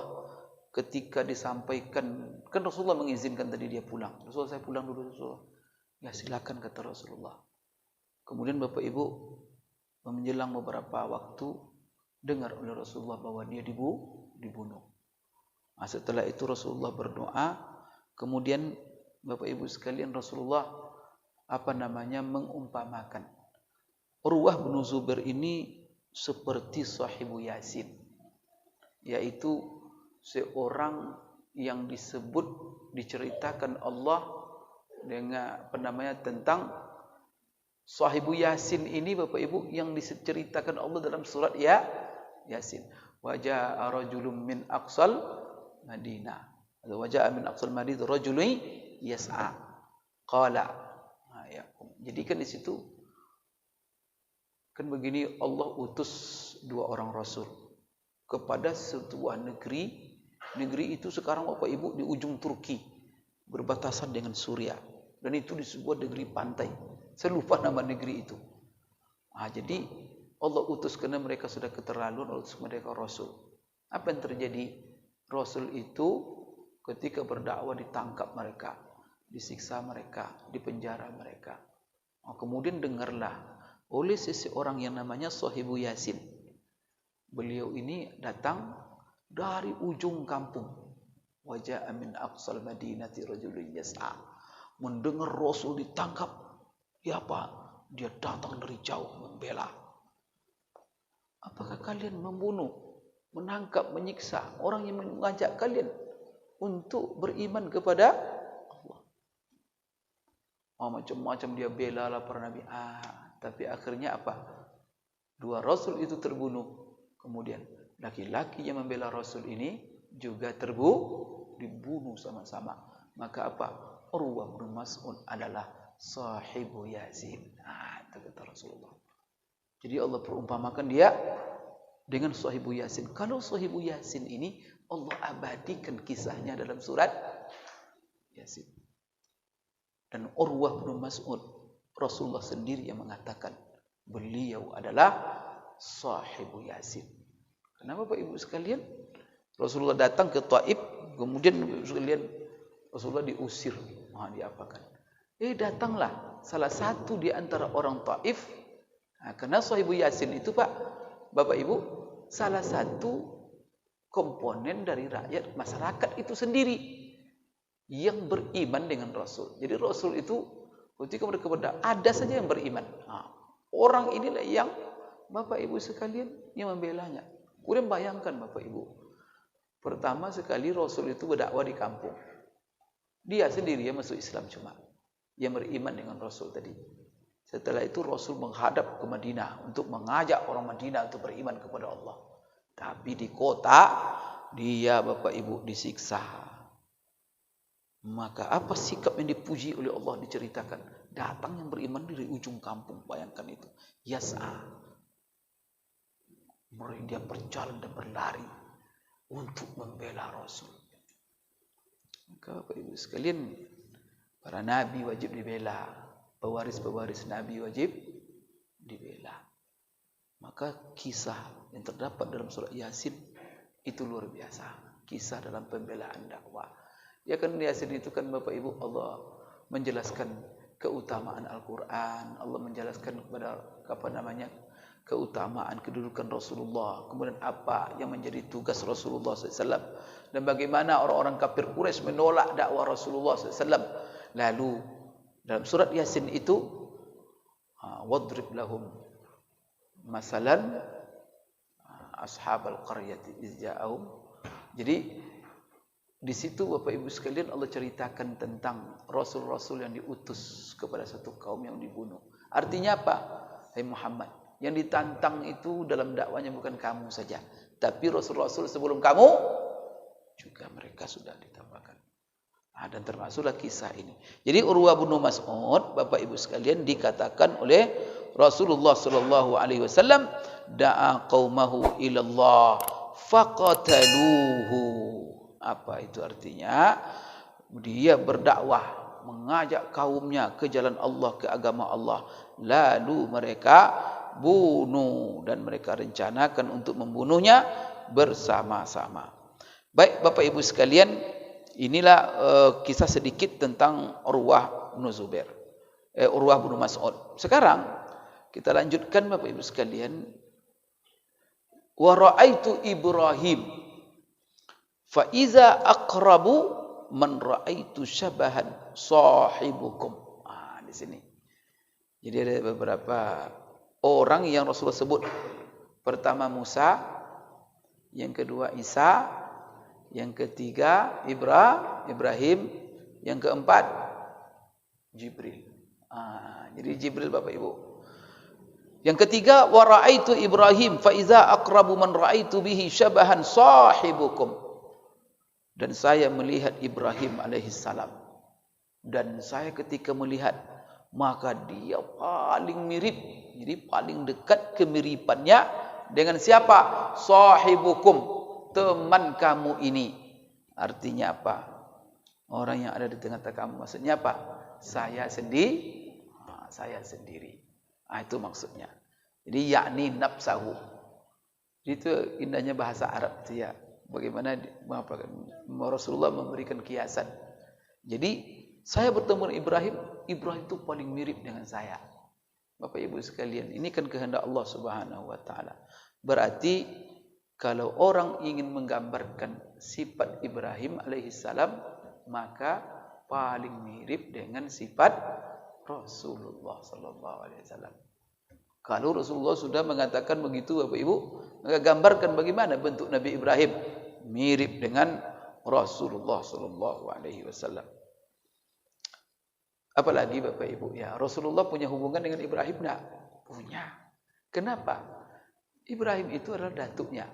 ketika disampaikan, kan Rasulullah mengizinkan tadi dia pulang. Rasulullah, saya pulang dulu Rasulullah. Ya silakan kata Rasulullah. Kemudian Bapak Ibu menjelang beberapa waktu dengar oleh Rasulullah bahwa dia dibunuh. Nah, setelah itu Rasulullah berdoa. Kemudian Bapak Ibu sekalian, Rasulullah mengumpamakan Urwah bin Zubair ini seperti sahibu Yasin, yaitu seorang yang diceritakan Allah dengan tentang sahibu Yasin ini Bapak Ibu, yang diceritakan Allah dalam surat Yasin. Wa jaa rajulun min aqsal Madinah. Wa jaa min aqsal Madinah rajulun yas'a. Qala. Jadi kan di situ kan begini, Allah utus 2 orang rasul kepada sebuah negeri. Negeri itu sekarang Bapak Ibu di ujung Turki, berbatasan dengan Suriah, dan itu di sebuah negeri pantai. Saya lupa nama negeri itu. Jadi Allah utus karena mereka sudah keterlaluan, utus mereka rasul. Apa yang terjadi? Rasul itu ketika berdakwah ditangkap mereka, disiksa mereka, dipenjara mereka. Kemudian dengarlah oleh seseorang yang namanya Sahibu Yasin. Beliau ini datang dari ujung kampung. Wa jaa min aqsal madinati rajulun yas'a. Mendengar Rasul ditangkap, dia dia datang dari jauh membela. Apakah kalian membunuh, menangkap, menyiksa orang yang mengajak kalian untuk beriman kepada Allah? Macam-macam dia bela lah para nabi. Tapi akhirnya apa? 2 rasul itu terbunuh. Kemudian laki-laki yang membela rasul ini juga dibunuh sama-sama. Maka apa? Urwah bin Mas'ud adalah sahibu Yasin. Itu kata Rasulullah. Jadi Allah perumpamakan dia dengan sahibu Yasin. Kalau sahibu Yasin ini Allah abadikan kisahnya dalam surat Yasin. Dan Urwah bin Mas'ud, Rasulullah sendiri yang mengatakan beliau adalah sahibu Yasin. Kenapa Bapak Ibu sekalian? Rasulullah datang ke Taif, kemudian sekalian Rasulullah diusir. Diapakan? Datanglah salah satu di antara orang Taif. Karena sahibu Yasin itu Bapak Ibu, salah satu komponen dari rakyat masyarakat itu sendiri yang beriman dengan Rasul. Jadi Rasul itu ketika mereka berdakwah, ada saja yang beriman. Orang inilah yang Bapak Ibu sekalian yang membelanya. Kemudian bayangkan Bapak Ibu, pertama sekali Rasul itu berdakwah di kampung. Dia sendiri yang masuk Islam cuma, yang beriman dengan Rasul tadi. Setelah itu Rasul menghadap ke Madinah untuk mengajak orang Madinah untuk beriman kepada Allah. Tapi di kota dia Bapak Ibu disiksa. Maka apa sikap yang dipuji oleh Allah diceritakan? Datang yang beriman dari ujung kampung, bayangkan itu. Yas'a. Dia berjalan dan berlari untuk membela Rasul. Maka Bapak Ibu sekalian, para nabi wajib dibela, pewaris-pewaris nabi wajib dibela. Maka kisah yang terdapat dalam surat Yasin itu luar biasa. Kisah dalam pembelaan dakwah. Ya kan Yasin itu kan Bapak Ibu, Allah menjelaskan keutamaan Al-Quran, Allah menjelaskan kepada keutamaan kedudukan Rasulullah, kemudian apa yang menjadi tugas Rasulullah SAW, dan bagaimana orang-orang kafir Quraisy menolak dakwah Rasulullah SAW. Lalu dalam surat Yasin itu, wadrib lahum masalan ashabal qaryati iz ja'ahum. Jadi di situ Bapak Ibu sekalian Allah ceritakan tentang rasul-rasul yang diutus kepada satu kaum yang dibunuh. Artinya apa? hai Muhammad, yang ditantang itu dalam dakwanya bukan kamu saja, tapi rasul-rasul sebelum kamu juga mereka sudah ditambahkan. Dan termasuklah kisah ini. Jadi Urwah bin Mas'ud, Bapak Ibu sekalian, dikatakan oleh Rasulullah sallallahu alaihi wasallam, da'a qaumahu ila Allah faqataluhu. Apa itu artinya? Dia berdakwah, mengajak kaumnya ke jalan Allah, ke agama Allah. Lalu mereka bunuh dan mereka rencanakan untuk membunuhnya bersama-sama. Baik Bapak Ibu sekalian, inilah kisah sedikit tentang Urwah bin Zubair. Urwah bin Mas'ud. Sekarang kita lanjutkan Bapak Ibu sekalian. Wa ra'aitu Ibrahim fa iza aqrabu man ra'aitu syabahan sahibukum. Di sini. Jadi ada beberapa orang yang Rasulullah sebut. Pertama Musa, yang kedua Isa, yang ketiga Ibrahim, yang keempat Jibril. Jadi Jibril Bapak Ibu. Yang ketiga wa ra'aitu Ibrahim fa iza aqrabu man ra'aitu bihi syabahan sahibukum. Dan saya melihat Ibrahim alaihi salam. Dan saya ketika melihat, maka dia paling mirip, jadi paling dekat kemiripannya dengan siapa? Sahibukum, teman kamu ini. Artinya apa? Orang yang ada di tengah-tengah kamu. Maksudnya apa? Saya sendiri. Saya sendiri. Itu maksudnya. Jadi yakni nafsahu. Itu indahnya bahasa Arab itu ya. Bagaimana Rasulullah memberikan kiasan. Jadi saya bertemu dengan Ibrahim. Ibrahim itu paling mirip dengan saya. Bapak Ibu sekalian, ini kan kehendak Allah Subhanahu wa taala. Berarti kalau orang ingin menggambarkan sifat Ibrahim alaihissalam, maka paling mirip dengan sifat Rasulullah sallallahu alaihi wasallam. Kalau Rasulullah sudah mengatakan begitu Bapak Ibu, maka gambarkan bagaimana bentuk Nabi Ibrahim mirip dengan Rasulullah sallallahu alaihi wasallam. Apalagi Bapak Ibu ya, Rasulullah punya hubungan dengan Ibrahim enggak? Punya. Kenapa? Ibrahim itu adalah datuknya.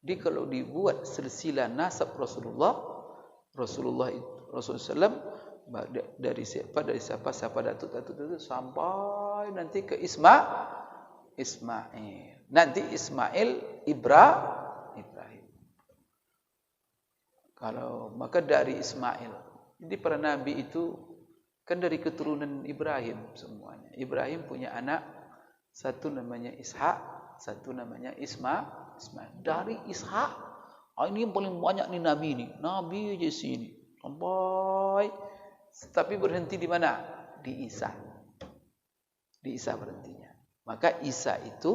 Jadi kalau dibuat silsilah nasab Rasulullah SAW dari siapa datuk itu sampai nanti ke Ismail. Nanti Ismail Ibrahim. Kalau maka dari Ismail. Jadi para nabi itu kan dari keturunan Ibrahim semuanya. Ibrahim punya anak, satu namanya Ishak, satu namanya Ismail. Dari Ishak, ini yang paling banyak nih nabi nih. Nabi aja sini. Sampai tapi berhenti di mana? Di Isa. Di Isa berhentinya. Maka Isa itu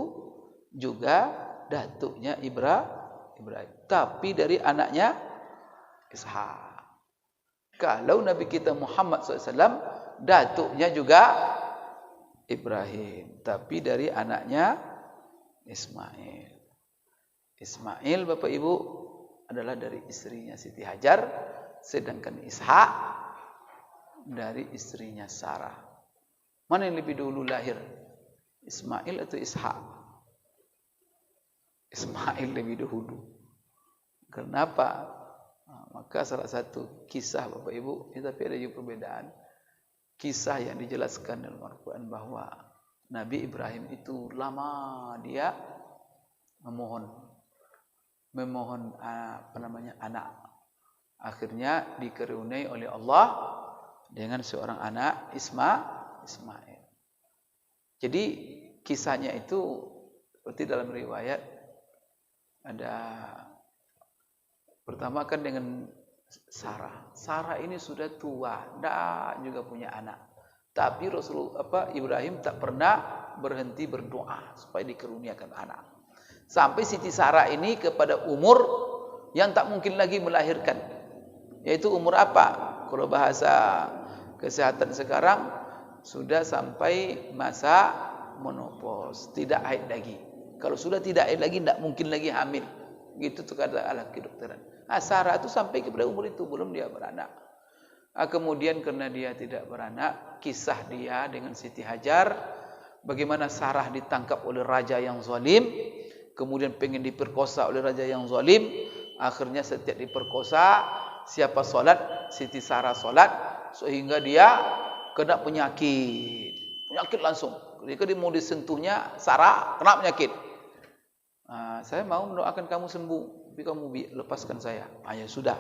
juga datuknya Ibrahim. Tapi dari anaknya Ishak. Kalau Nabi kita Muhammad SAW, datuknya juga Ibrahim. Tapi dari anaknya Ismail. Ismail Bapak Ibu adalah dari istrinya Siti Hajar. Sedangkan Ishak dari istrinya Sarah. Mana yang lebih dulu lahir? Ismail atau Ishak? Ismail lebih dahulu. Kenapa? Maka salah satu kisah Bapak Ibu, tapi ada juga perbedaan. Kisah yang dijelaskan dalam Al-Quran bahwa Nabi Ibrahim itu lama dia memohon anak. Akhirnya dikaruniai oleh Allah dengan seorang anak Ismail. Jadi kisahnya itu seperti dalam riwayat ada pertama kan dengan Sarah. Sarah ini sudah tua, tidak juga punya anak. Tapi Ibrahim tak pernah berhenti berdoa supaya dikaruniakan anak. Sampai Siti Sarah ini kepada umur yang tak mungkin lagi melahirkan. Yaitu umur apa? Kalau bahasa kesehatan sekarang sudah sampai masa menopause, tidak haid lagi. Kalau sudah tidak haid lagi, tidak mungkin lagi hamil. Gitu tuh kata alat kedokteran. Sarah itu sampai kepada umur itu belum dia beranak. Kemudian karena dia tidak beranak, kisah dia dengan Siti Hajar bagaimana Sarah ditangkap oleh raja yang zalim, kemudian pengen diperkosa oleh raja yang zalim, akhirnya setiap diperkosa, siapa solat? Siti Sarah solat, sehingga dia kena penyakit langsung. Ketika dia mau disentuhnya, Sarah kena penyakit. Saya mau mendoakan kamu sembuh, tapi kamu lepaskan saya. Ya sudah,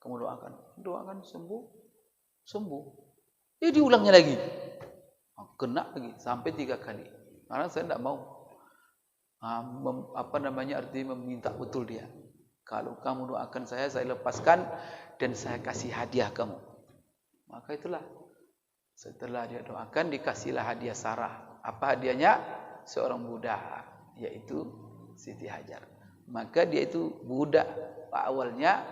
kamu doakan sembuh. Diulangnya lagi, kena lagi sampai 3 kali. Karena saya tidak mau, artinya meminta betul dia. Kalau kamu doakan saya lepaskan dan saya kasih hadiah kamu. Maka itulah, setelah dia doakan, dikasihlah hadiah Sarah. Apa hadiahnya? Seorang budak, yaitu Siti Hajar. Maka dia itu budak awalnya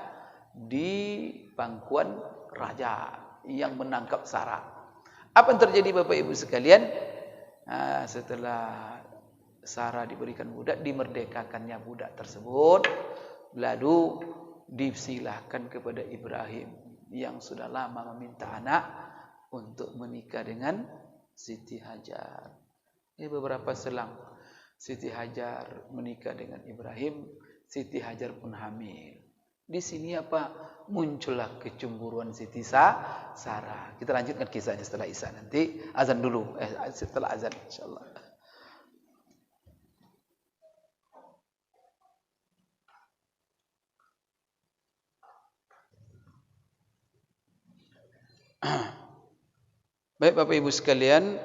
di pangkuan raja yang menangkap Sarah. Apa yang terjadi Bapak Ibu sekalian? Setelah Sarah diberikan budak, dimerdekakannya budak tersebut, lalu disilahkan kepada Ibrahim yang sudah lama meminta anak untuk menikah dengan Siti Hajar. Ini beberapa selang Siti Hajar menikah dengan Ibrahim, Siti Hajar pun hamil. Di sini muncullah kecemburuan Siti Sarah. Kita lanjutkan kisahnya setelah Isya nanti. Azan dulu, setelah azan insyaallah. Baik Bapak Ibu sekalian,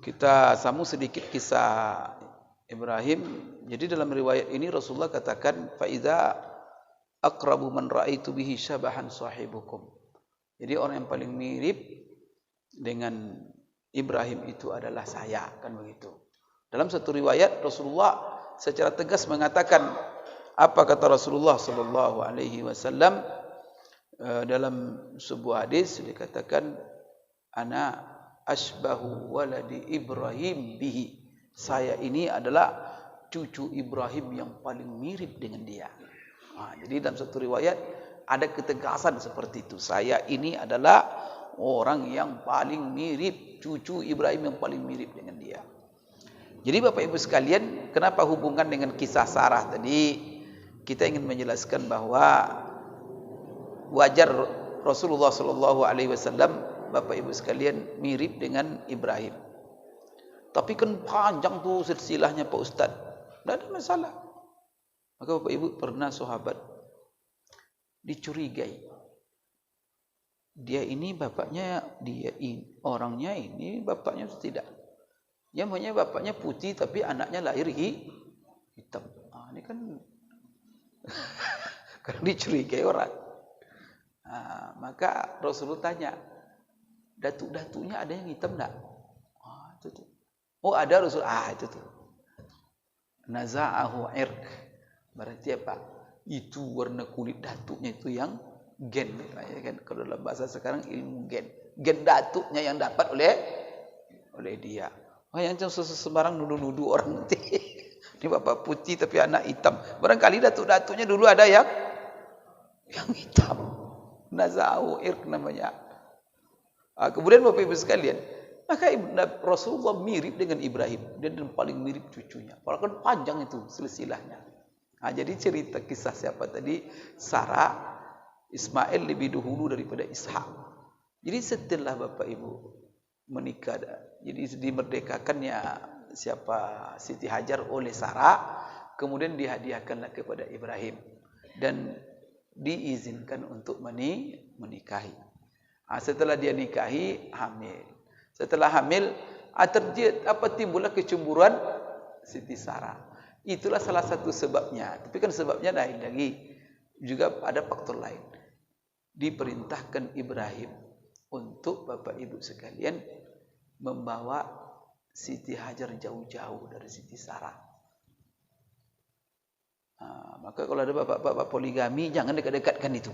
kita sambung sedikit kisah Ibrahim. Jadi dalam riwayat ini Rasulullah katakan, "Faiza aqrabu man ra'aitu bihi syabahan sahibukum." Jadi orang yang paling mirip dengan Ibrahim itu adalah saya, kan begitu. Dalam satu riwayat Rasulullah secara tegas mengatakan, apa kata Rasulullah sallallahu alaihi wasallam dalam sebuah hadis, dikatakan, "Ana asbahu waladi Ibrahim bihi." Saya ini adalah cucu Ibrahim yang paling mirip dengan dia. Jadi dalam satu riwayat ada ketegasan seperti itu. Saya ini adalah orang yang paling mirip, cucu Ibrahim yang paling mirip dengan dia. Jadi Bapak Ibu sekalian, kenapa hubungan dengan kisah Sarah tadi? Kita ingin menjelaskan bahwa wajar Rasulullah sallallahu alaihi wasallam, Bapak Ibu sekalian, mirip dengan Ibrahim. Tapi kan panjang tuh silsilahnya Pak Ustaz. Tidak ada masalah. Maka Bapak Ibu, pernah sahabat dicurigai. Dia ini bapaknya, orangnya ini bapaknya tidak. Dia maunya bapaknya putih tapi anaknya lahir hitam. Ini kan karena dicurigai orang. Maka Rasulullah tanya, datuk-datuknya ada yang hitam enggak? Itu tuh. Oh ada Rasul. Itu tuh. Naza'ahu irq. Berarti apa? Itu warna kulit datuknya itu yang gen. Kan? Kalau dalam bahasa sekarang ilmu gen. Gen datuknya yang dapat oleh dia. Yang sembarang nuduh-nuduh orang nanti. Ini bapak putih tapi anak hitam. Barangkali datuk-datuknya dulu ada yang hitam. Naza'ahu irq namanya. Kemudian Bapak Ibu sekalian, maka Rasulullah mirip dengan Ibrahim. Dia paling mirip cucunya. Walaupun panjang itu silsilahnya. Jadi cerita kisah siapa tadi? Sarah, Ismail lebih dahulu daripada Ishak. Jadi setelah Bapak Ibu menikah, jadi dimerdekakannya siapa? Siti Hajar oleh Sarah, kemudian dihadiahkanlah kepada Ibrahim dan diizinkan untuk menikahi. Setelah dia nikahi, hamil. Setelah hamil, timbullah kecemburuan Siti Sarah. Itulah salah satu sebabnya. Tapi kan sebabnya lain lagi. Juga ada faktor lain. Diperintahkan Ibrahim untuk Bapak Ibu sekalian membawa Siti Hajar jauh-jauh dari Siti Sarah. Maka kalau ada bapak-bapak poligami, jangan dekat-dekatkan itu.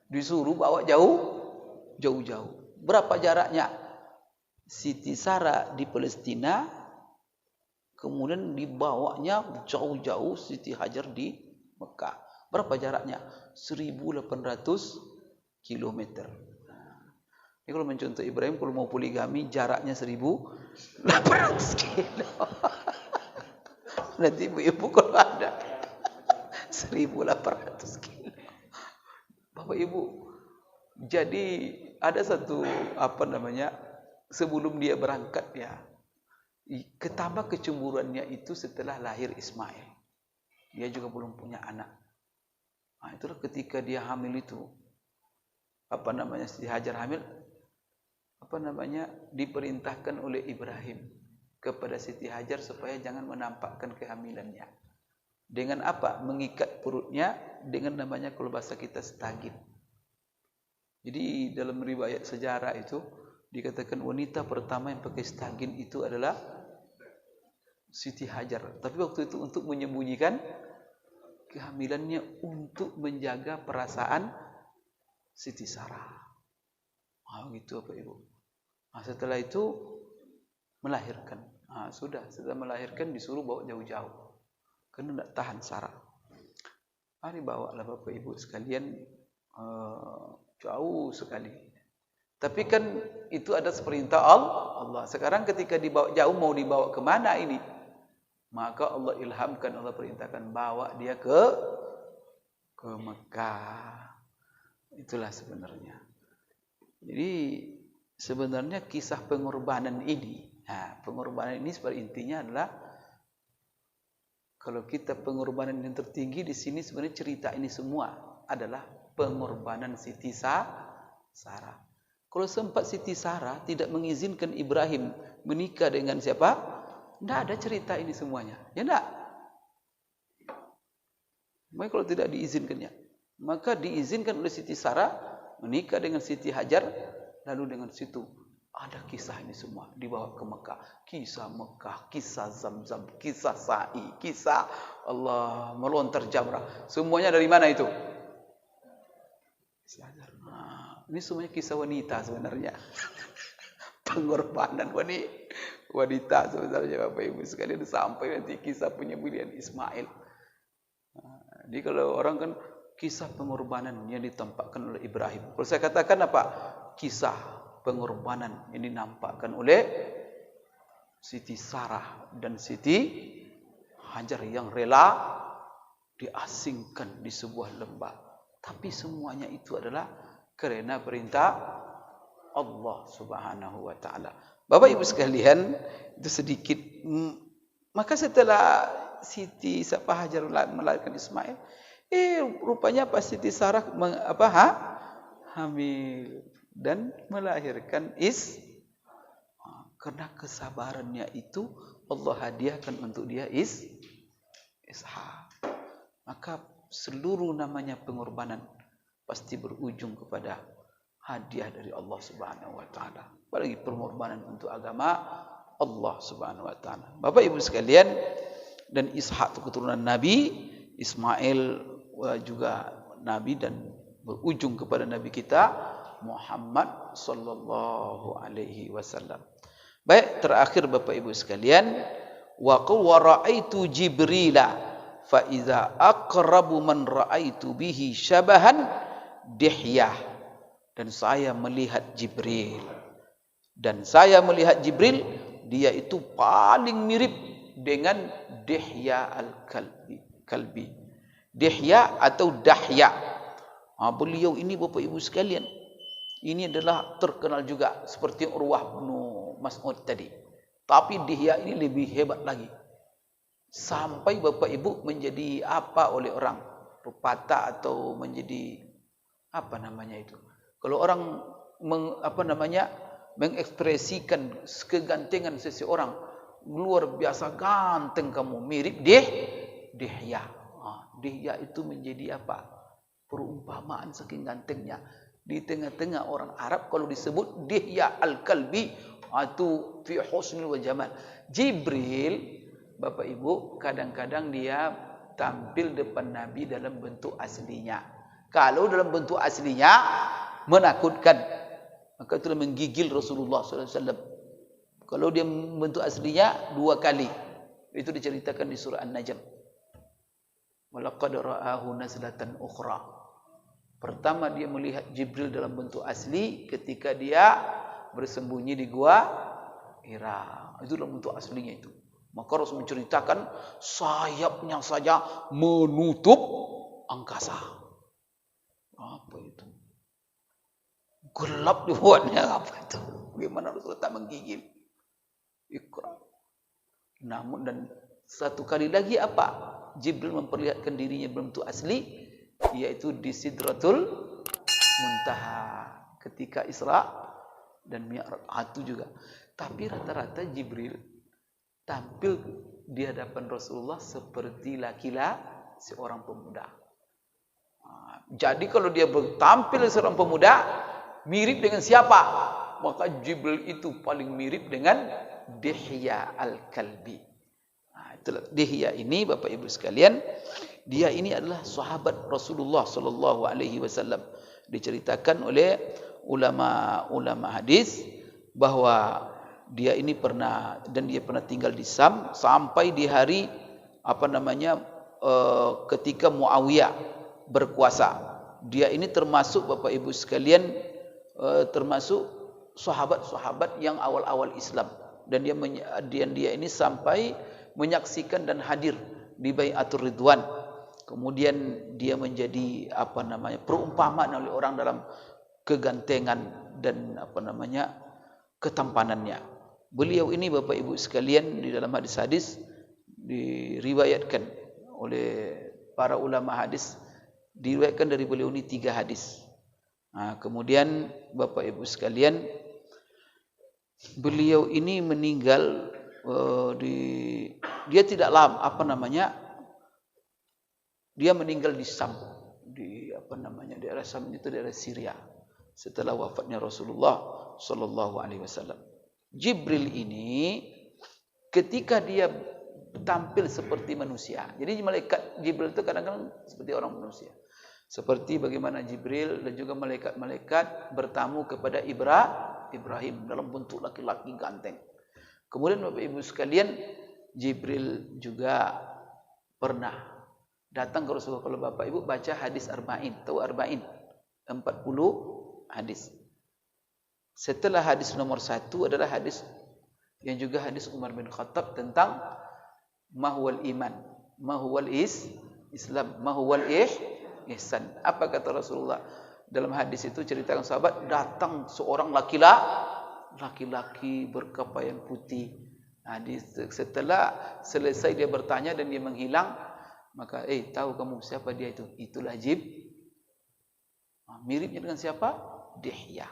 Disuruh bawa jauh-jauh. Berapa jaraknya? Siti Sarah di Palestina, kemudian dibawanya jauh-jauh Siti Hajar di Mekah. Berapa jaraknya? 1.800 kilometer. Ini kalau mencontoh Ibrahim, kalau mau poligami jaraknya 1.800 kilo. Nanti ibu-ibu kalau ada 1.800 kilo. Bapak Ibu, jadi ada satu sebelum dia berangkat ya, ketambah kecemburuannya itu setelah lahir Ismail. Dia juga belum punya anak. Nah, itulah ketika dia hamil itu, Siti Hajar hamil, diperintahkan oleh Ibrahim kepada Siti Hajar supaya jangan menampakkan kehamilannya. Dengan apa? Mengikat perutnya dengan namanya kalau bahasa kita stagin. Jadi dalam riwayat sejarah itu dikatakan wanita pertama yang pakai stagin itu adalah Siti Hajar. Tapi waktu itu untuk menyembunyikan kehamilannya, untuk menjaga perasaan Siti Sarah. Gitu Bapak Ibu. Setelah itu melahirkan. Setelah melahirkan disuruh bawa jauh-jauh. Karena tidak tahan Sarah. Mari bawa lah Bapak Ibu sekalian jauh sekali. Tapi kan itu ada perintah Allah. Sekarang ketika dibawa jauh, mau dibawa kemana ini? Maka Allah ilhamkan, Allah perintahkan bawa dia ke Mekah. Itulah sebenarnya. Jadi sebenarnya kisah pengorbanan ini, sebenarnya intinya adalah kalau kita pengorbanan yang tertinggi di sini, sebenarnya cerita ini semua adalah pengorbanan Siti Sarah. Kalau sempat Siti Sarah tidak mengizinkan Ibrahim menikah dengan siapa, tidak ada cerita ini semuanya. Ya tidak. Maka kalau tidak diizinkannya, maka diizinkan oleh Siti Sarah menikah dengan Siti Hajar, lalu dengan situ ada kisah ini semua dibawa ke Mekah. Kisah Mekah, kisah Zamzam, kisah Sa'i, kisah Allah melontar jamrah. Semuanya dari mana itu? Ini semuanya kisah wanita sebenarnya. Pengorbanan wanita sebenarnya Bapak Ibu sekalian, sampai nanti kisah penyembelihan Ismail. Jadi kalau orang kan kisah pengorbanan yang ditampakkan oleh Ibrahim. Kalau saya katakan apa? Kisah pengorbanan yang dinampakkan oleh Siti Sarah dan Siti Hajar yang rela diasingkan di sebuah lembah. Tapi semuanya itu adalah karena perintah Allah Subhanahu wa taala. Bapak Ibu sekalian, itu sedikit. Maka setelah Siti Hajar melahirkan Ismail, rupanya pas Siti Sarah hamil dan melahirkan karena kesabarannya itu Allah hadiahkan untuk dia Ishak. Maka seluruh namanya pengorbanan pasti berujung kepada hadiah dari Allah Subhanahu wa taala. Apalagi pengorbanan untuk agama Allah Subhanahu wa taala. Bapak Ibu sekalian, dan Ishak itu keturunan Nabi, Ismail juga Nabi dan berujung kepada Nabi kita Muhammad sallallahu alaihi wasallam. Baik, terakhir Bapak Ibu sekalian, wa ra'aitu Jibrila fa iza aqrabu man ra'aitu bihi syabahan Dihyah. Dan saya melihat Jibril. Dia itu paling mirip dengan Dihya al-Kalbi. Dihya atau Dahya. Beliau ini Bapak Ibu sekalian, ini adalah terkenal juga seperti Urwah bin Mas'ud tadi. Tapi Dihya ini lebih hebat lagi. Sampai Bapak Ibu menjadi oleh orang? Pepatah atau menjadi itu? Kalau orang mengekspresikan kegantengan seseorang, luar biasa ganteng kamu, mirip Dihya. Dihya itu menjadi perumpamaan saking gantengnya. Di tengah-tengah orang Arab kalau disebut Dihya al-Kalbi, itu fi husnil wa jamal. Jibril, Bapak Ibu, kadang-kadang dia tampil depan Nabi dalam bentuk aslinya. Kalau dalam bentuk aslinya menakutkan, maka itu menggigil Rasulullah SAW. Kalau dia bentuk aslinya 2 kali, itu diceritakan di surah An-Najm. Walaqad ra'ahu nazlatan ukhra Pertama dia melihat Jibril dalam bentuk asli ketika dia bersembunyi di gua Hira. Itu dalam bentuk aslinya itu. Maka Rasul menceritakan sayapnya saja menutup angkasa. Apa itu? Gelap dibuatnya apa itu? Bagaimana Rasul tak menggigil? Iqra. Namun dan satu kali lagi apa? Jibril memperlihatkan dirinya berbentuk asli, yaitu di Sidratul Muntaha ketika Isra dan Mi'raj. Itu juga. Tapi rata-rata Jibril tampil di hadapan Rasulullah seperti laki-laki seorang pemuda. Jadi kalau dia tampil seorang pemuda, mirip dengan siapa? Maka Jibril itu paling mirip dengan Dihya Al-Kalbi. Itulah Dihya ini, Bapak Ibu sekalian, dia ini adalah sahabat Rasulullah sallallahu alaihi wasallam. Diceritakan oleh ulama hadis bahwa dia ini pernah tinggal di Sam sampai di hari ketika Muawiyah berkuasa. Dia ini termasuk, Bapak Ibu sekalian, termasuk sahabat-sahabat yang awal-awal Islam, dan dia ini sampai menyaksikan dan hadir di Bai'atul Ridwan. Kemudian dia menjadi perumpamaan oleh orang dalam kegantengan dan ketampanannya. Beliau ini, Bapak Ibu sekalian, di dalam hadis-hadis diriwayatkan oleh para ulama hadis, diriwayatkan dari beliau ini 3 hadis. Kemudian Bapak Ibu sekalian, beliau ini meninggal dia tidak lama dia meninggal di Sam, di daerah Sam itu daerah Syria setelah wafatnya Rasulullah sallallahu alaihi wasallam. Jibril ini ketika dia tampil seperti manusia. Jadi malaikat Jibril itu kadang-kadang seperti orang manusia. Seperti bagaimana Jibril dan juga malaikat-malaikat bertamu kepada Ibrahim dalam bentuk laki-laki ganteng. Kemudian Bapak Ibu sekalian, Jibril juga pernah datang ke Rasulullah. Kalau Bapak Ibu baca hadis Arba'in, tahu Arba'in? 40 hadis. Setelah hadis nomor 1 adalah hadis yang juga hadis Umar bin Khattab tentang mahwal iman, mahwal Islam, mahwal ihsan. Apa kata Rasulullah? Dalam hadis itu ceritakan sahabat, datang seorang laki-laki berkepakaian putih. Setelah selesai dia bertanya dan dia menghilang, maka tahu kamu siapa dia itu? Itulah miripnya dengan siapa? Dihya.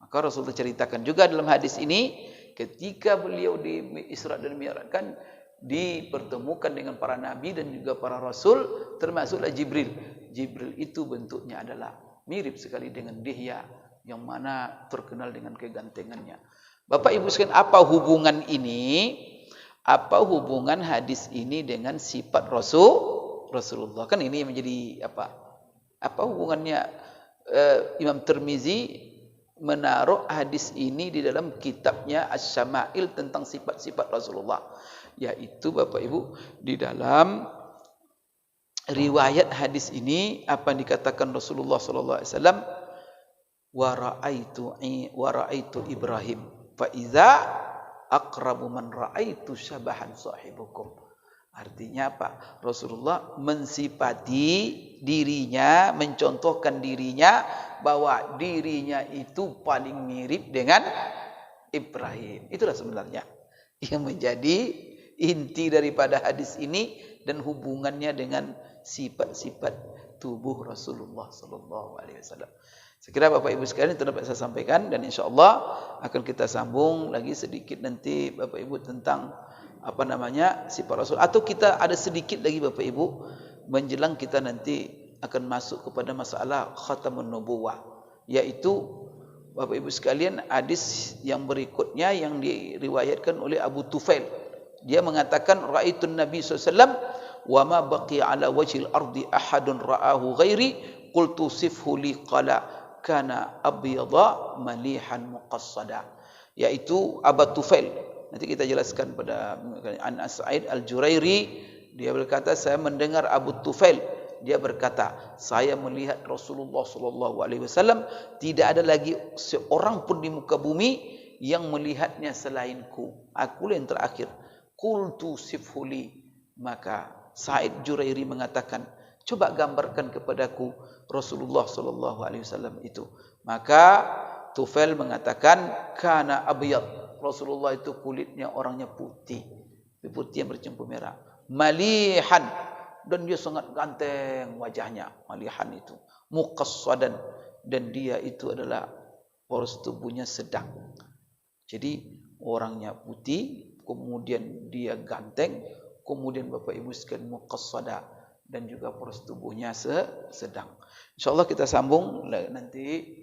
Maka Rasulullah ceritakan juga dalam hadis ini, ketika beliau di Isra dan Mi'raj kan dipertemukan dengan para nabi dan juga para rasul, termasuklah Jibril. Jibril itu bentuknya adalah mirip sekali dengan Dihya, yang mana terkenal dengan kegantengannya. Bapak Ibu sekalian, apa hubungan ini? Apa hubungan hadis ini dengan sifat Rasulullah? Kan ini menjadi apa? Apa hubungannya? Imam Tirmizi menaruh hadis ini di dalam kitabnya Asy-Syama'il tentang sifat-sifat Rasulullah. Yaitu Bapak Ibu, di dalam riwayat hadis ini apa yang dikatakan Rasulullah sallallahu alaihi wasallam, wa ra'aitu Ibrahim fa iza aqrabu man ra'aitu syabahan sahibukum. Artinya apa? Rasulullah mensifati dirinya, mencontohkan dirinya bahwa dirinya itu paling mirip dengan Ibrahim. Itulah sebenarnya yang menjadi inti daripada hadis ini dan hubungannya dengan sifat-sifat tubuh Rasulullah sallallahu alaihi wasallam. Sekira Bapak Ibu sekalian itu dapat saya sampaikan, dan insyaallah akan kita sambung lagi sedikit nanti Bapak Ibu tentang sifat Rasul, atau kita ada sedikit lagi Bapak Ibu menjelang kita nanti akan masuk kepada masalah khatamun nubuwah, yaitu Bapak Ibu sekalian hadis yang berikutnya yang diriwayatkan oleh Abu Tufail. Dia mengatakan ra'aitun Nabi sallallahu alaihi wasallam wa ma baqiya ala wajhil ardi ahadun ra'ahu ghairi qultu sifhu li qala kana abyadha malihan muqassada, yaitu Abu Tufail. Nanti kita jelaskan pada An Sa'id Al-Jurairi, dia berkata saya mendengar Abu Tufail dia berkata, saya melihat Rasulullah sallallahu alaihi wasallam, tidak ada lagi seorang pun di muka bumi yang melihatnya selainku. Akulah yang terakhir. Qultu sifhuli. Maka Sa'id Jurairi mengatakan, coba gambarkan kepadaku Rasulullah sallallahu alaihi wasallam itu. Maka Tufail mengatakan, kana abyad. Rasulullah itu kulitnya orangnya putih. Putih yang bercampur merah. Malihan, dan dia sangat ganteng wajahnya. Malihan itu. Muqassadan, dan dia itu adalah poros tubuhnya sedang. Jadi orangnya putih, kemudian dia ganteng, kemudian Bapak Ibu sekalian muqassada, dan juga poros tubuhnya sedang. InsyaAllah kita sambung nanti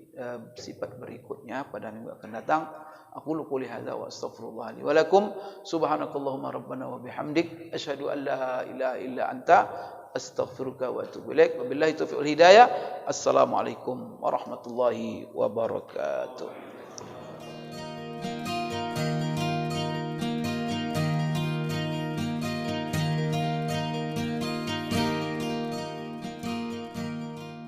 sifat berikutnya pada minggu akan datang. Aku qouli hadza wa astaghfirullah li wa lakum. Subhanakallahumma rabbana wa bihamdik asyhadu an la ilaha illa anta astaghfiruka wa atubu ilaik. Wabillahi taufiq wal hidayah. Assalamualaikum warahmatullahi wabarakatuh.